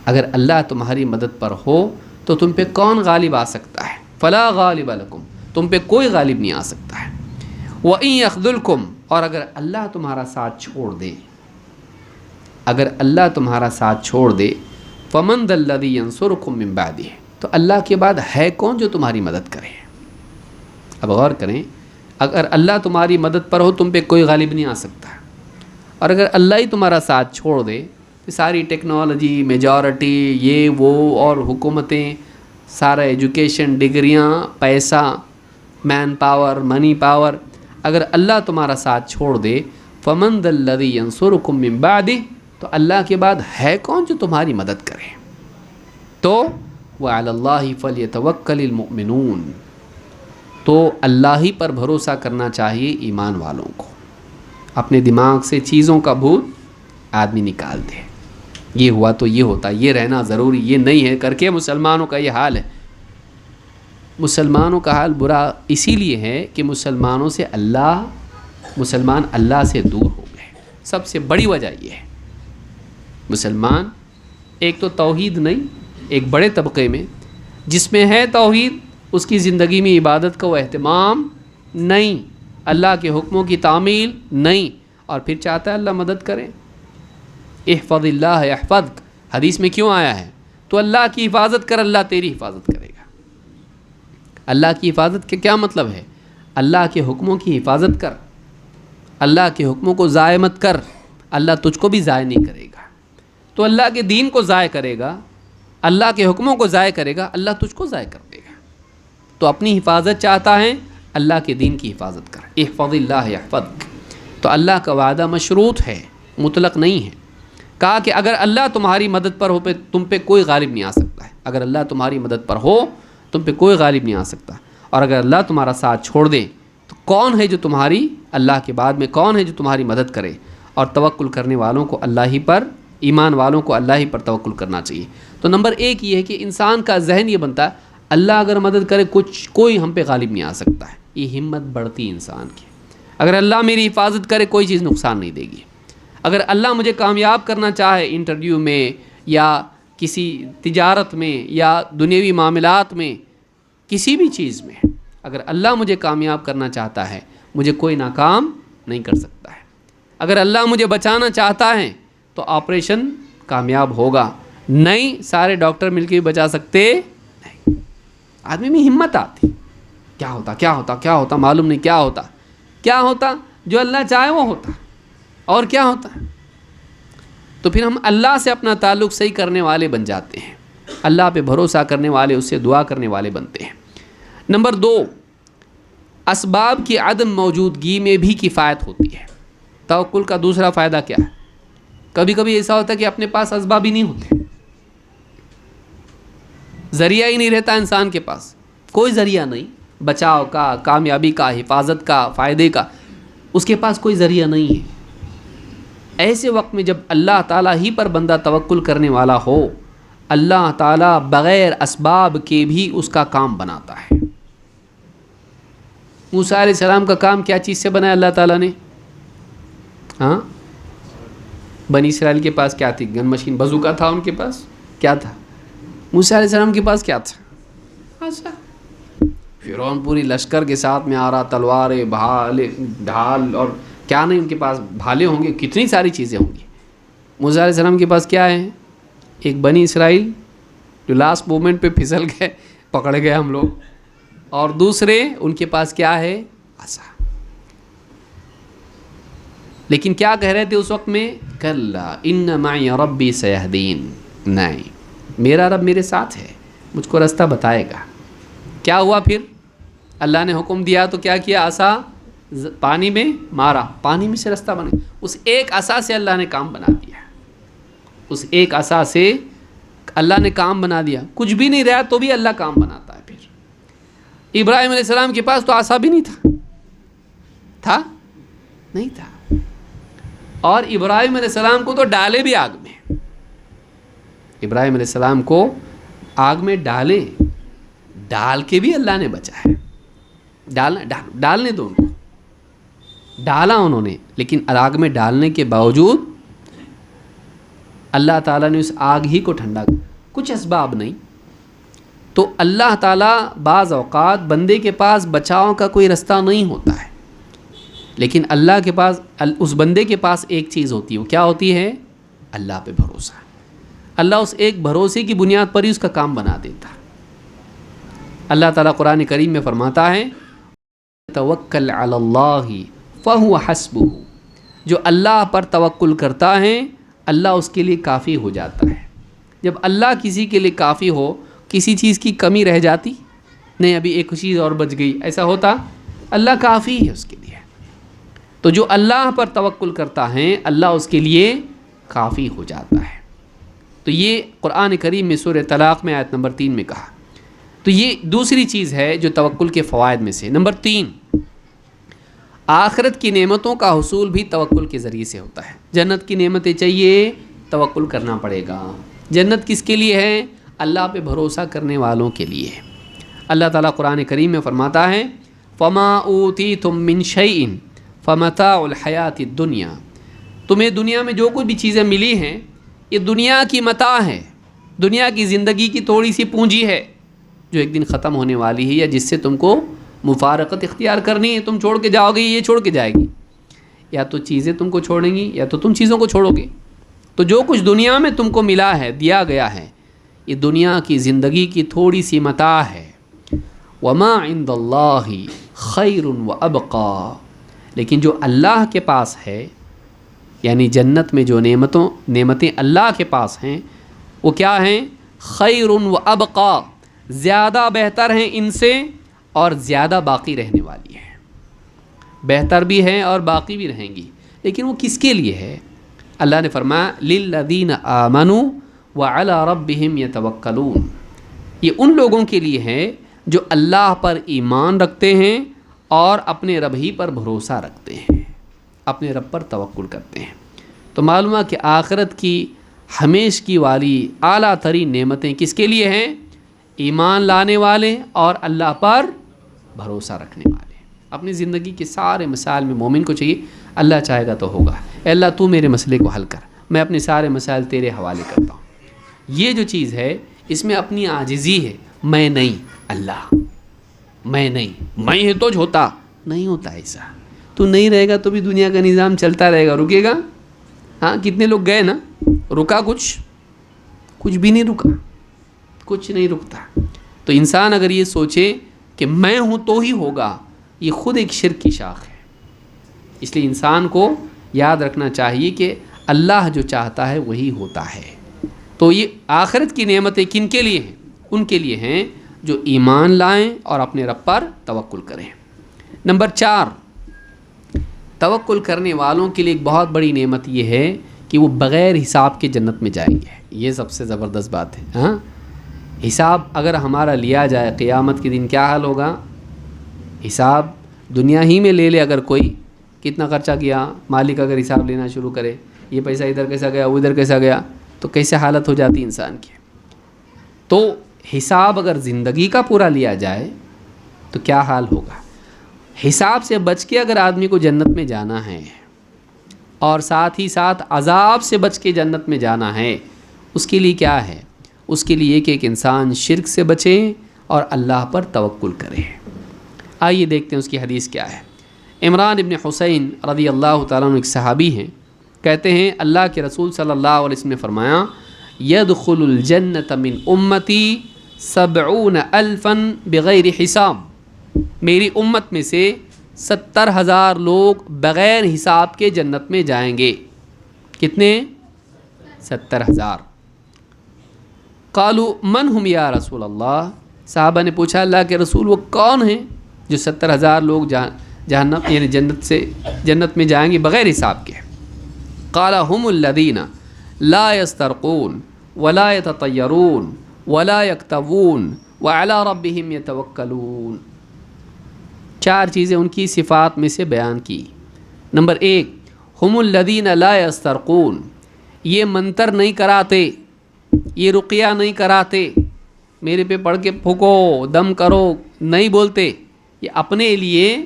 اگر اللہ تمہاری مدد پر ہو تو تم پہ کون غالب آ سکتا ہے؟ فلا غالب لکم، تم پہ کوئی غالب نہیں آ سکتا ہے۔ وَإِن يَخْذُلْكُمْ، اور اگر اللہ تمہارا ساتھ چھوڑ دے، اگر اللہ تمہارا ساتھ چھوڑ دے، فَمَنْ ذَا الَّذِي يَنصُرُكُم مِّن بَعْدِهِ، تو اللہ کے بعد ہے کون جو تمہاری مدد کرے؟ اب غور کریں، اگر اللہ تمہاری مدد پر ہو تم پہ کوئی غالب نہیں آ سکتا، اور اگر اللہ ہی تمہارا ساتھ چھوڑ دے، ساری ٹیکنالوجی، میجورٹی، یہ وہ اور حکومتیں، سارا ایجوکیشن، ڈگریاں، پیسہ، مین پاور، منی پاور، اگر اللہ تمہارا ساتھ چھوڑ دے، فَمَنْ ذَا الَّذِي يَنصُرُكُم مِّن بَعْدِهِ، تو اللہ کے بعد ہے کون جو تمہاری مدد کرے؟ تو وَعَلَى اللَّهِ فَلْيَتَوَكَّلِ الْمُؤْمِنُونَ، تو اللہ ہی پر بھروسہ کرنا چاہیے ایمان والوں کو۔ اپنے دماغ سے چیزوں کا بھوت آدمی نکال دے، یہ ہوا تو یہ ہوتا، یہ رہنا ضروری، یہ نہیں ہے کر کے مسلمانوں کا یہ حال ہے۔ مسلمانوں کا حال برا اسی لیے ہے کہ مسلمان اللہ سے دور ہو گئے۔ سب سے بڑی وجہ یہ ہے، مسلمان ایک تو توحید نہیں، ایک بڑے طبقے میں جس میں ہے توحید، اس کی زندگی میں عبادت کا وہ اہتمام نہیں، اللہ کے حکموں کی تعمیل نہیں، اور پھر چاہتا ہے اللہ مدد کرے۔ احفظ اللہ یحفظک، حدیث میں کیوں آیا ہے؟ تو اللہ کی حفاظت کر، اللہ تیری حفاظت کرے گا۔ اللہ کی حفاظت کا کیا مطلب ہے؟ اللہ کے حکموں کی حفاظت کر، اللہ کے حکموں کو ضائع مت کر، اللہ تجھ کو بھی ضائع نہیں کرے گا۔ تو اللہ کے دین کو ضائع کرے گا، اللہ کے حکموں کو ضائع کرے گا، اللہ تجھ کو ضائع کر دے گا۔ تو اپنی حفاظت چاہتا ہے، اللہ کے دین کی حفاظت کر، احفظ اللہ یحفظک۔ تو اللہ کا وعدہ مشروط ہے، مطلق نہیں ہے۔ کہا کہ اگر اللہ تمہاری مدد پر ہو پہ تم پہ کوئی غالب نہیں آ سکتا ہے، اگر اللہ تمہاری مدد پر ہو تم پہ کوئی غالب نہیں آ سکتا، اور اگر اللہ تمہارا ساتھ چھوڑ دے تو کون ہے جو تمہاری، اللہ کے بعد میں کون ہے جو تمہاری مدد کرے؟ اور توکل کرنے والوں کو اللہ ہی پر، ایمان والوں کو اللہ ہی پر توکل کرنا چاہیے۔ تو نمبر ایک یہ ہے کہ انسان کا ذہن یہ بنتا ہے اللہ اگر مدد کرے کوئی ہم پہ غالب نہیں آ سکتا ہے، یہ ہمت بڑھتی انسان کی۔ اگر اللہ میری حفاظت کرے کوئی چیز نقصان نہیں دے گی۔ اگر اللہ مجھے کامیاب کرنا چاہے انٹرویو میں یا کسی تجارت میں یا دنیوی معاملات میں، کسی بھی چیز میں، اگر اللہ مجھے کامیاب کرنا چاہتا ہے مجھے کوئی ناکام نہیں کر سکتا ہے۔ اگر اللہ مجھے بچانا چاہتا ہے تو آپریشن کامیاب ہوگا، نہیں سارے ڈاکٹر مل کے بھی بچا سکتے نہیں۔ آدمی میں ہمت آتی، کیا ہوتا کیا ہوتا کیا ہوتا، معلوم نہیں کیا ہوتا کیا ہوتا، جو اللہ چاہے وہ ہوتا، اور کیا ہوتا۔ تو پھر ہم اللہ سے اپنا تعلق صحیح کرنے والے بن جاتے ہیں، اللہ پہ بھروسہ کرنے والے، اس سے دعا کرنے والے بنتے ہیں۔ نمبر دو، اسباب کی عدم موجودگی میں بھی کفایت ہوتی ہے۔ توکل کا دوسرا فائدہ کیا ہے؟ کبھی کبھی ایسا ہوتا ہے کہ اپنے پاس اسباب ہی نہیں ہوتے، ذریعہ ہی نہیں رہتا انسان کے پاس، کوئی ذریعہ نہیں بچاؤ کا، کامیابی کا، حفاظت کا، فائدے کا، اس کے پاس کوئی ذریعہ نہیں ہے۔ ایسے وقت میں جب اللہ تعالیٰ ہی پر بندہ توکل کرنے والا ہو، اللہ تعالیٰ بغیر اسباب کے بھی اس کا کام بناتا ہے۔ موسیٰ علیہ السلام کا کام کیا چیز سے بنایا اللہ تعالیٰ نے؟ ہاں، بنی اسرائیل کے پاس کیا تھی؟ گن مشین، بزوکا تھا ان کے پاس، کیا تھا؟ موسیٰ علیہ السلام کے پاس کیا تھا؟ اچھا، فرعون پوری لشکر کے ساتھ میں آ رہا، تلواریں، بھالے، ڈھال، اور کیا نہیں ان کے پاس، بھالے ہوں گے، کتنی ساری چیزیں ہوں گی۔ موسیٰ علیہ السلام کے پاس کیا ہے؟ ایک بنی اسرائیل جو لاسٹ مومنٹ پہ پھسل گئے، پکڑ گئے ہم لوگ، اور دوسرے ان کے پاس کیا ہے؟ عصا۔ لیکن کیا کہہ رہے تھے اس وقت میں؟ کلا ان معی ربی سیہدین، نہیں میرا رب میرے ساتھ ہے، مجھ کو راستہ بتائے گا۔ کیا ہوا پھر؟ اللہ نے حکم دیا تو کیا کیا؟ عصا پانی میں مارا، پانی میں سے راستہ بنے، اس ایک عصا سے اللہ نے کام بنا دیا، اس ایک عصا سے اللہ نے کام بنا دیا، کچھ بھی نہیں رہا تو بھی اللہ کام بناتا ہے۔ پھر ابراہیم علیہ السلام کے پاس تو عصا بھی نہیں تھا نہیں تھا. اور ابراہیم علیہ السلام کو تو ڈالے بھی آگ میں. ابراہیم علیہ السلام کو آگ میں ڈال کے بھی اللہ نے بچایا. ڈالنے دو ان کو, ڈالا انہوں نے, لیکن آگ میں ڈالنے کے باوجود اللہ تعالیٰ نے اس آگ ہی کو ٹھنڈا, کچھ اسباب نہیں. تو اللہ تعالیٰ بعض اوقات بندے کے پاس بچاؤ کا کوئی رستہ نہیں ہوتا ہے, لیکن اللہ کے پاس, اس بندے کے پاس ایک چیز ہوتی ہے. وہ کیا ہوتی ہے؟ اللہ پہ بھروسہ. اللہ اس ایک بھروسے کی بنیاد پر ہی اس کا کام بنا دیتا. اللہ تعالیٰ قرآن کریم میں فرماتا ہے توکل علی اللہ فہو حسبہ, جو اللہ پر توکل کرتا ہے اللہ اس کے لیے کافی ہو جاتا ہے. جب اللہ کسی کے لیے کافی ہو, کسی چیز کی کمی رہ جاتی نہیں, ابھی ایک چیز اور بچ گئی, ایسا ہوتا؟ اللہ کافی ہے اس کے لیے. تو جو اللہ پر توکل کرتا ہے اللہ اس کے لیے کافی ہو جاتا ہے. تو یہ قرآن کریم میں سورہ طلاق میں آیت نمبر 3 میں کہا. تو یہ دوسری چیز ہے جو توکل کے فوائد میں سے. نمبر 3, آخرت کی نعمتوں کا حصول بھی توکل کے ذریعے سے ہوتا ہے. جنت کی نعمتیں چاہیے, توکل کرنا پڑے گا. جنت کس کے لیے ہے؟ اللہ پہ بھروسہ کرنے والوں کے لیے. اللہ تعالیٰ قرآن کریم میں فرماتا ہے فما اوتیتم من شیء فمتاع الحیات الدنیا, تمہیں دنیا میں جو کچھ بھی چیزیں ملی ہیں یہ دنیا کی متاع ہے, دنیا کی زندگی کی تھوڑی سی پونجی ہے جو ایک دن ختم ہونے والی ہے, یا جس سے تم کو مفارقت اختیار کرنی ہے. تم چھوڑ کے جاؤ گے, یہ چھوڑ کے جائے گی, یا تو چیزیں تم کو چھوڑیں گی یا تو تم چیزوں کو چھوڑو گے. تو جو کچھ دنیا میں تم کو ملا ہے, دیا گیا ہے, یہ دنیا کی زندگی کی تھوڑی سی متاع ہے. وما عند اللہ خیر وابقا, لیکن جو اللہ کے پاس ہے, یعنی جنت میں جو نعمتیں اللہ کے پاس ہیں وہ کیا ہیں؟ خیر وابقا, زیادہ بہتر ہیں ان سے اور زیادہ باقی رہنے والی ہیں. بہتر بھی ہیں اور باقی بھی رہیں گی, لیکن وہ کس کے لیے ہے؟ اللہ نے فرمایا للذین آمنوا وعلی ربہم یتوکلون, یہ ان لوگوں کے لیے ہے جو اللہ پر ایمان رکھتے ہیں اور اپنے رب ہی پر بھروسہ رکھتے ہیں, اپنے رب پر توکل کرتے ہیں. تو معلوم ہے کہ آخرت کی ہمیش کی والی اعلیٰ ترین نعمتیں کس کے لیے ہیں؟ ایمان لانے والے اور اللہ پر بھروسہ رکھنے والے. اپنی زندگی کے سارے مسائل میں مومن کو چاہیے اللہ چاہے گا تو ہوگا, اے اللہ تو میرے مسئلے کو حل کر, میں اپنے سارے مسائل تیرے حوالے کرتا ہوں. یہ جو چیز ہے اس میں اپنی عاجزی ہے, میں نہیں اللہ, میں نہیں, میں ہے تو ہوتا نہیں ہوتا ایسا. تو نہیں رہے گا تو بھی دنیا کا نظام چلتا رہے گا, رکے گا؟ ہاں کتنے لوگ گئے نا, رکا کچھ بھی نہیں رکا, کچھ نہیں رکتا. تو انسان اگر یہ سوچے کہ میں ہوں تو ہی ہوگا, یہ خود ایک شرک کی شاخ ہے. اس لیے انسان کو یاد رکھنا چاہیے کہ اللہ جو چاہتا ہے وہی ہوتا ہے. تو یہ آخرت کی نعمتیں کن کے لیے ہیں؟ ان کے لیے ہیں جو ایمان لائیں اور اپنے رب پر توکل کریں. نمبر 4, توکل کرنے والوں کے لیے ایک بہت بڑی نعمت یہ ہے کہ وہ بغیر حساب کے جنت میں جائیں گے. یہ سب سے زبردست بات ہے. ہاں حساب اگر ہمارا لیا جائے قیامت کے دن کیا حال ہوگا؟ حساب دنیا ہی میں لے لے اگر کوئی, کتنا خرچہ کیا, مالک اگر حساب لینا شروع کرے, یہ پیسہ ادھر کیسا گیا, ادھر کیسا گیا, تو کیسے حالت ہو جاتی انسان کی. تو حساب اگر زندگی کا پورا لیا جائے تو کیا حال ہوگا. حساب سے بچ کے اگر آدمی کو جنت میں جانا ہے اور ساتھ ہی ساتھ عذاب سے بچ کے جنت میں جانا ہے, اس کے لیے کیا ہے؟ اس کے لیے کہ ایک انسان شرک سے بچے اور اللہ پر توکل کرے. آئیے دیکھتے ہیں اس کی حدیث کیا ہے. عمران ابن حسین رضی اللہ تعالیٰ عنہ ایک صحابی ہیں, کہتے ہیں اللہ کے رسول صلی اللہ علیہ وسلم نے فرمایا یدخل الجنت من امتی 70,000 بغیر حساب, میری امت میں سے 70,000 لوگ بغیر حساب کے جنت میں جائیں گے. کتنے؟ 70,000. قالوا من ہم یا رسول اللہ, صحابہ نے پوچھا اللہ کے رسول وہ کون ہیں جو 70,000 لوگ جہنم یعنی جنت میں جائیں گے بغیر حساب کے؟ قال هم الذین لا یسترقون ولا یتطیرون ولا یکتوون وعلی ربہم یتوکلون. 4 چیزیں ان کی صفات میں سے بیان کی۔ نمبر 1، ہم الذین لا یسترقون، یہ منتر نہیں کراتے، یہ رقیہ نہیں کراتے، میرے پہ پڑھ کے پھونکو دم کرو نہیں بولتے، یہ اپنے لیے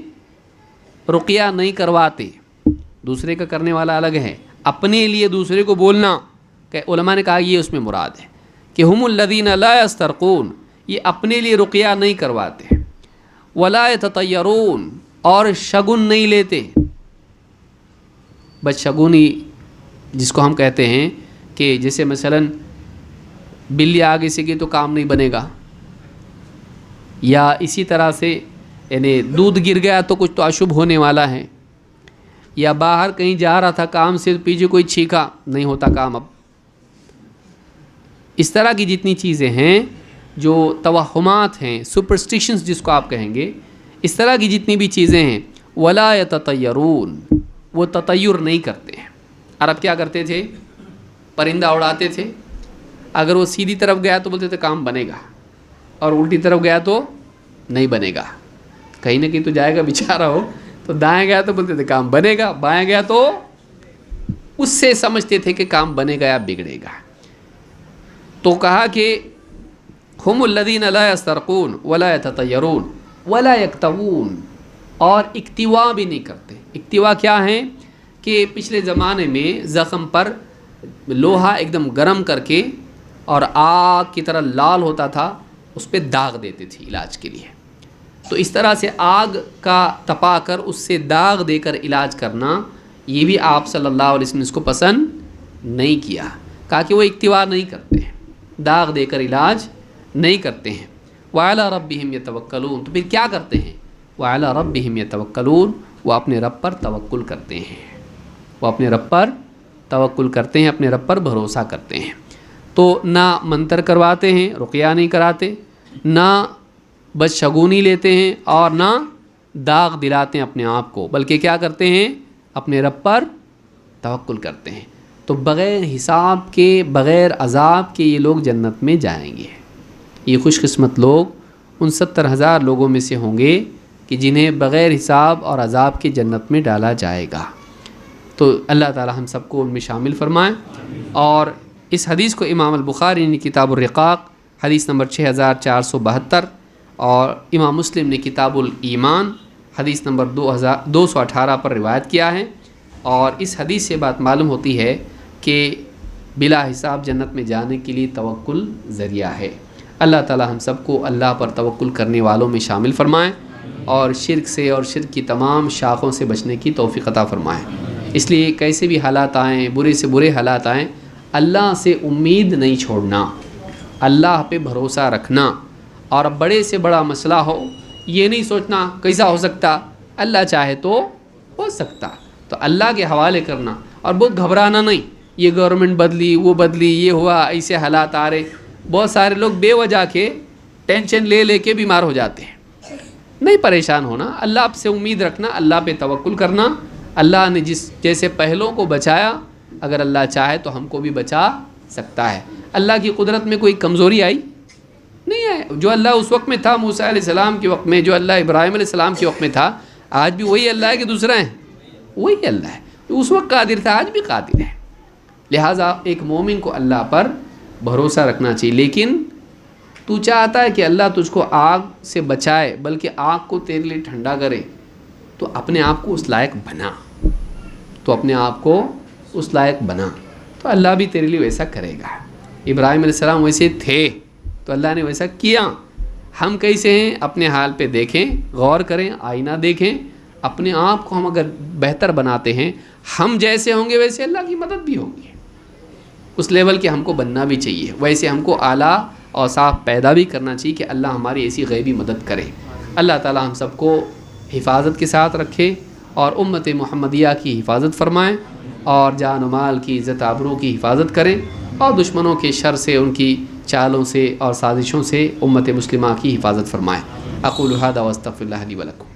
رقیہ نہیں کرواتے، دوسرے کا کرنے والا الگ ہے، اپنے لیے دوسرے کو بولنا کہ علماء نے کہا یہ اس میں مراد ہے کہ ہم الذین لا یسترقون، یہ اپنے لیے رقیہ نہیں کرواتے، ولا یتطیرون، اور شگن نہیں لیتے۔ بدشگونی جس کو ہم کہتے ہیں کہ جیسے مثلاً بلی آگے سے گئی تو کام نہیں بنے گا، یا اسی طرح سے یعنی دودھ گر گیا تو کچھ تو اشبھ ہونے والا ہے، یا باہر کہیں جا رہا تھا کام سے پیچھے کوئی چھینکا، نہیں ہوتا کام اب۔ اس طرح کی جتنی چیزیں ہیں جو توہمات ہیں، سپرسٹیشنز جس کو آپ کہیں گے، اس طرح کی جتنی بھی چیزیں ہیں، ولا یتطیرون، وہ تطیر نہیں کرتے ہیں۔ عرب کیا کرتے تھے؟ پرندہ اڑاتے تھے، اگر وہ سیدھی طرف گیا تو بولتے تھے کام بنے گا، اور الٹی طرف گیا تو نہیں بنے گا، کہیں نہ کہیں تو جائے گا بیچارہ ہو، تو دائیں گیا تو بولتے تھے کام بنے گا، بائیں گیا تو اس سے سمجھتے تھے کہ کام بنے گا یا بگڑے گا۔ تو کہا کہ ہم الذین لا یسترقون ولا یتطیرون ولا یکتوون، اور اکتوا بھی نہیں کرتے۔ اکتوا کیا ہے کہ پچھلے زمانے میں زخم پر لوہا ایک دم گرم کر کے اور آگ کی طرح لال ہوتا تھا، اس پہ داغ دیتے تھے علاج کے لیے۔ تو اس طرح سے آگ کا تپا کر اس سے داغ دے کر علاج کرنا، یہ بھی آپ صلی اللہ علیہ وسلم نے اس کو پسند نہیں کیا، کہا کہ وہ اکتوا نہیں کرتے ہیں، داغ دے کر علاج نہیں کرتے ہیں۔ وَعَلَىٰ رَبِّهِمْ يَتَوَكَّلُونَ، تو پھر کیا کرتے ہیں؟ وَعَلَىٰ رَبِّهِمْ يَتَوَكَّلُونَ، وہ اپنے رب پر توکل کرتے ہیں، وہ اپنے رب پر توکل کرتے ہیں، اپنے رب پر بھروسہ کرتے ہیں۔ تو نہ منتر کرواتے ہیں، رقیہ نہیں کراتے، نہ بدشگونی لیتے ہیں، اور نہ داغ دلاتے ہیں اپنے آپ کو، بلکہ کیا کرتے ہیں؟ اپنے رب پر توکل کرتے ہیں۔ تو بغیر حساب کے، بغیر عذاب کے یہ لوگ جنت میں جائیں گے۔ یہ خوش قسمت لوگ ان 70,000 لوگوں میں سے ہوں گے کہ جنہیں بغیر حساب اور عذاب کے جنت میں ڈالا جائے گا۔ تو اللہ تعالی ہم سب کو ان میں شامل فرمائیں۔ اور اس حدیث کو امام البخاری نے کتاب الرقاق حدیث نمبر 6472، اور امام مسلم نے کتاب الایمان حدیث نمبر 2218 پر روایت کیا ہے۔ اور اس حدیث سے بات معلوم ہوتی ہے کہ بلا حساب جنت میں جانے کے لیے توکل ذریعہ ہے۔ اللہ تعالی ہم سب کو اللہ پر توکل کرنے والوں میں شامل فرمائیں، اور شرک سے اور شرک کی تمام شاخوں سے بچنے کی توفیق عطا فرمائیں۔ اس لیے کیسے بھی حالات آئیں، برے سے برے حالات آئیں، اللہ سے امید نہیں چھوڑنا، اللہ پہ بھروسہ رکھنا، اور بڑے سے بڑا مسئلہ ہو یہ نہیں سوچنا کیسا ہو سکتا، اللہ چاہے تو ہو سکتا، تو اللہ کے حوالے کرنا، اور بہت گھبرانا نہیں، یہ گورنمنٹ بدلی، وہ بدلی، یہ ہوا، ایسے حالات آ رہے۔ بہت سارے لوگ بے وجہ کے ٹینشن لے لے کے بیمار ہو جاتے ہیں۔ نہیں پریشان ہونا، اللہ سے امید رکھنا، اللہ پہ توکل کرنا۔ اللہ نے جیسے پہلوں کو بچایا، اگر اللہ چاہے تو ہم کو بھی بچا سکتا ہے۔ اللہ کی قدرت میں کوئی کمزوری آئی نہیں ہے۔ جو اللہ اس وقت میں تھا موسیٰ علیہ السلام کے وقت میں، جو اللہ ابراہیم علیہ السلام کے وقت میں تھا، آج بھی وہی اللہ ہے کہ دوسرا ہے؟ وہی اللہ ہے، جو اس وقت قادر تھا آج بھی قادر ہے۔ لہٰذا ایک مومن کو اللہ پر بھروسہ رکھنا چاہیے۔ لیکن تو چاہتا ہے کہ اللہ تجھ کو آگ سے بچائے، بلکہ آگ کو تیرے لیے ٹھنڈا کرے، تو اپنے آپ کو اس لائق بنا، تو اپنے آپ کو اس لائق بنا، تو اللہ بھی تیرے لیے ویسا کرے گا۔ ابراہیم علیہ السلام ویسے تھے تو اللہ نے ویسا کیا۔ ہم کیسے ہیں اپنے حال پہ دیکھیں، غور کریں، آئینہ دیکھیں، اپنے آپ کو ہم اگر بہتر بناتے ہیں، ہم جیسے ہوں گے ویسے اللہ کی مدد بھی ہوگی۔ اس لیول کے ہم کو بننا بھی چاہیے، ویسے ہم کو اعلیٰ اوصاف پیدا بھی کرنا چاہیے کہ اللہ ہماری ایسی غیبی مدد کرے۔ اللہ تعالی ہم سب کو حفاظت کے ساتھ رکھے، اور امت محمدیہ کی حفاظت فرمائیں، اور جان و مال کی عزت آبرو کی حفاظت کریں، اور دشمنوں کے شر سے، ان کی چالوں سے اور سازشوں سے امت مسلمہ کی حفاظت فرمائیں۔ اقول ھذا واستغفر اللہ لی ولکم۔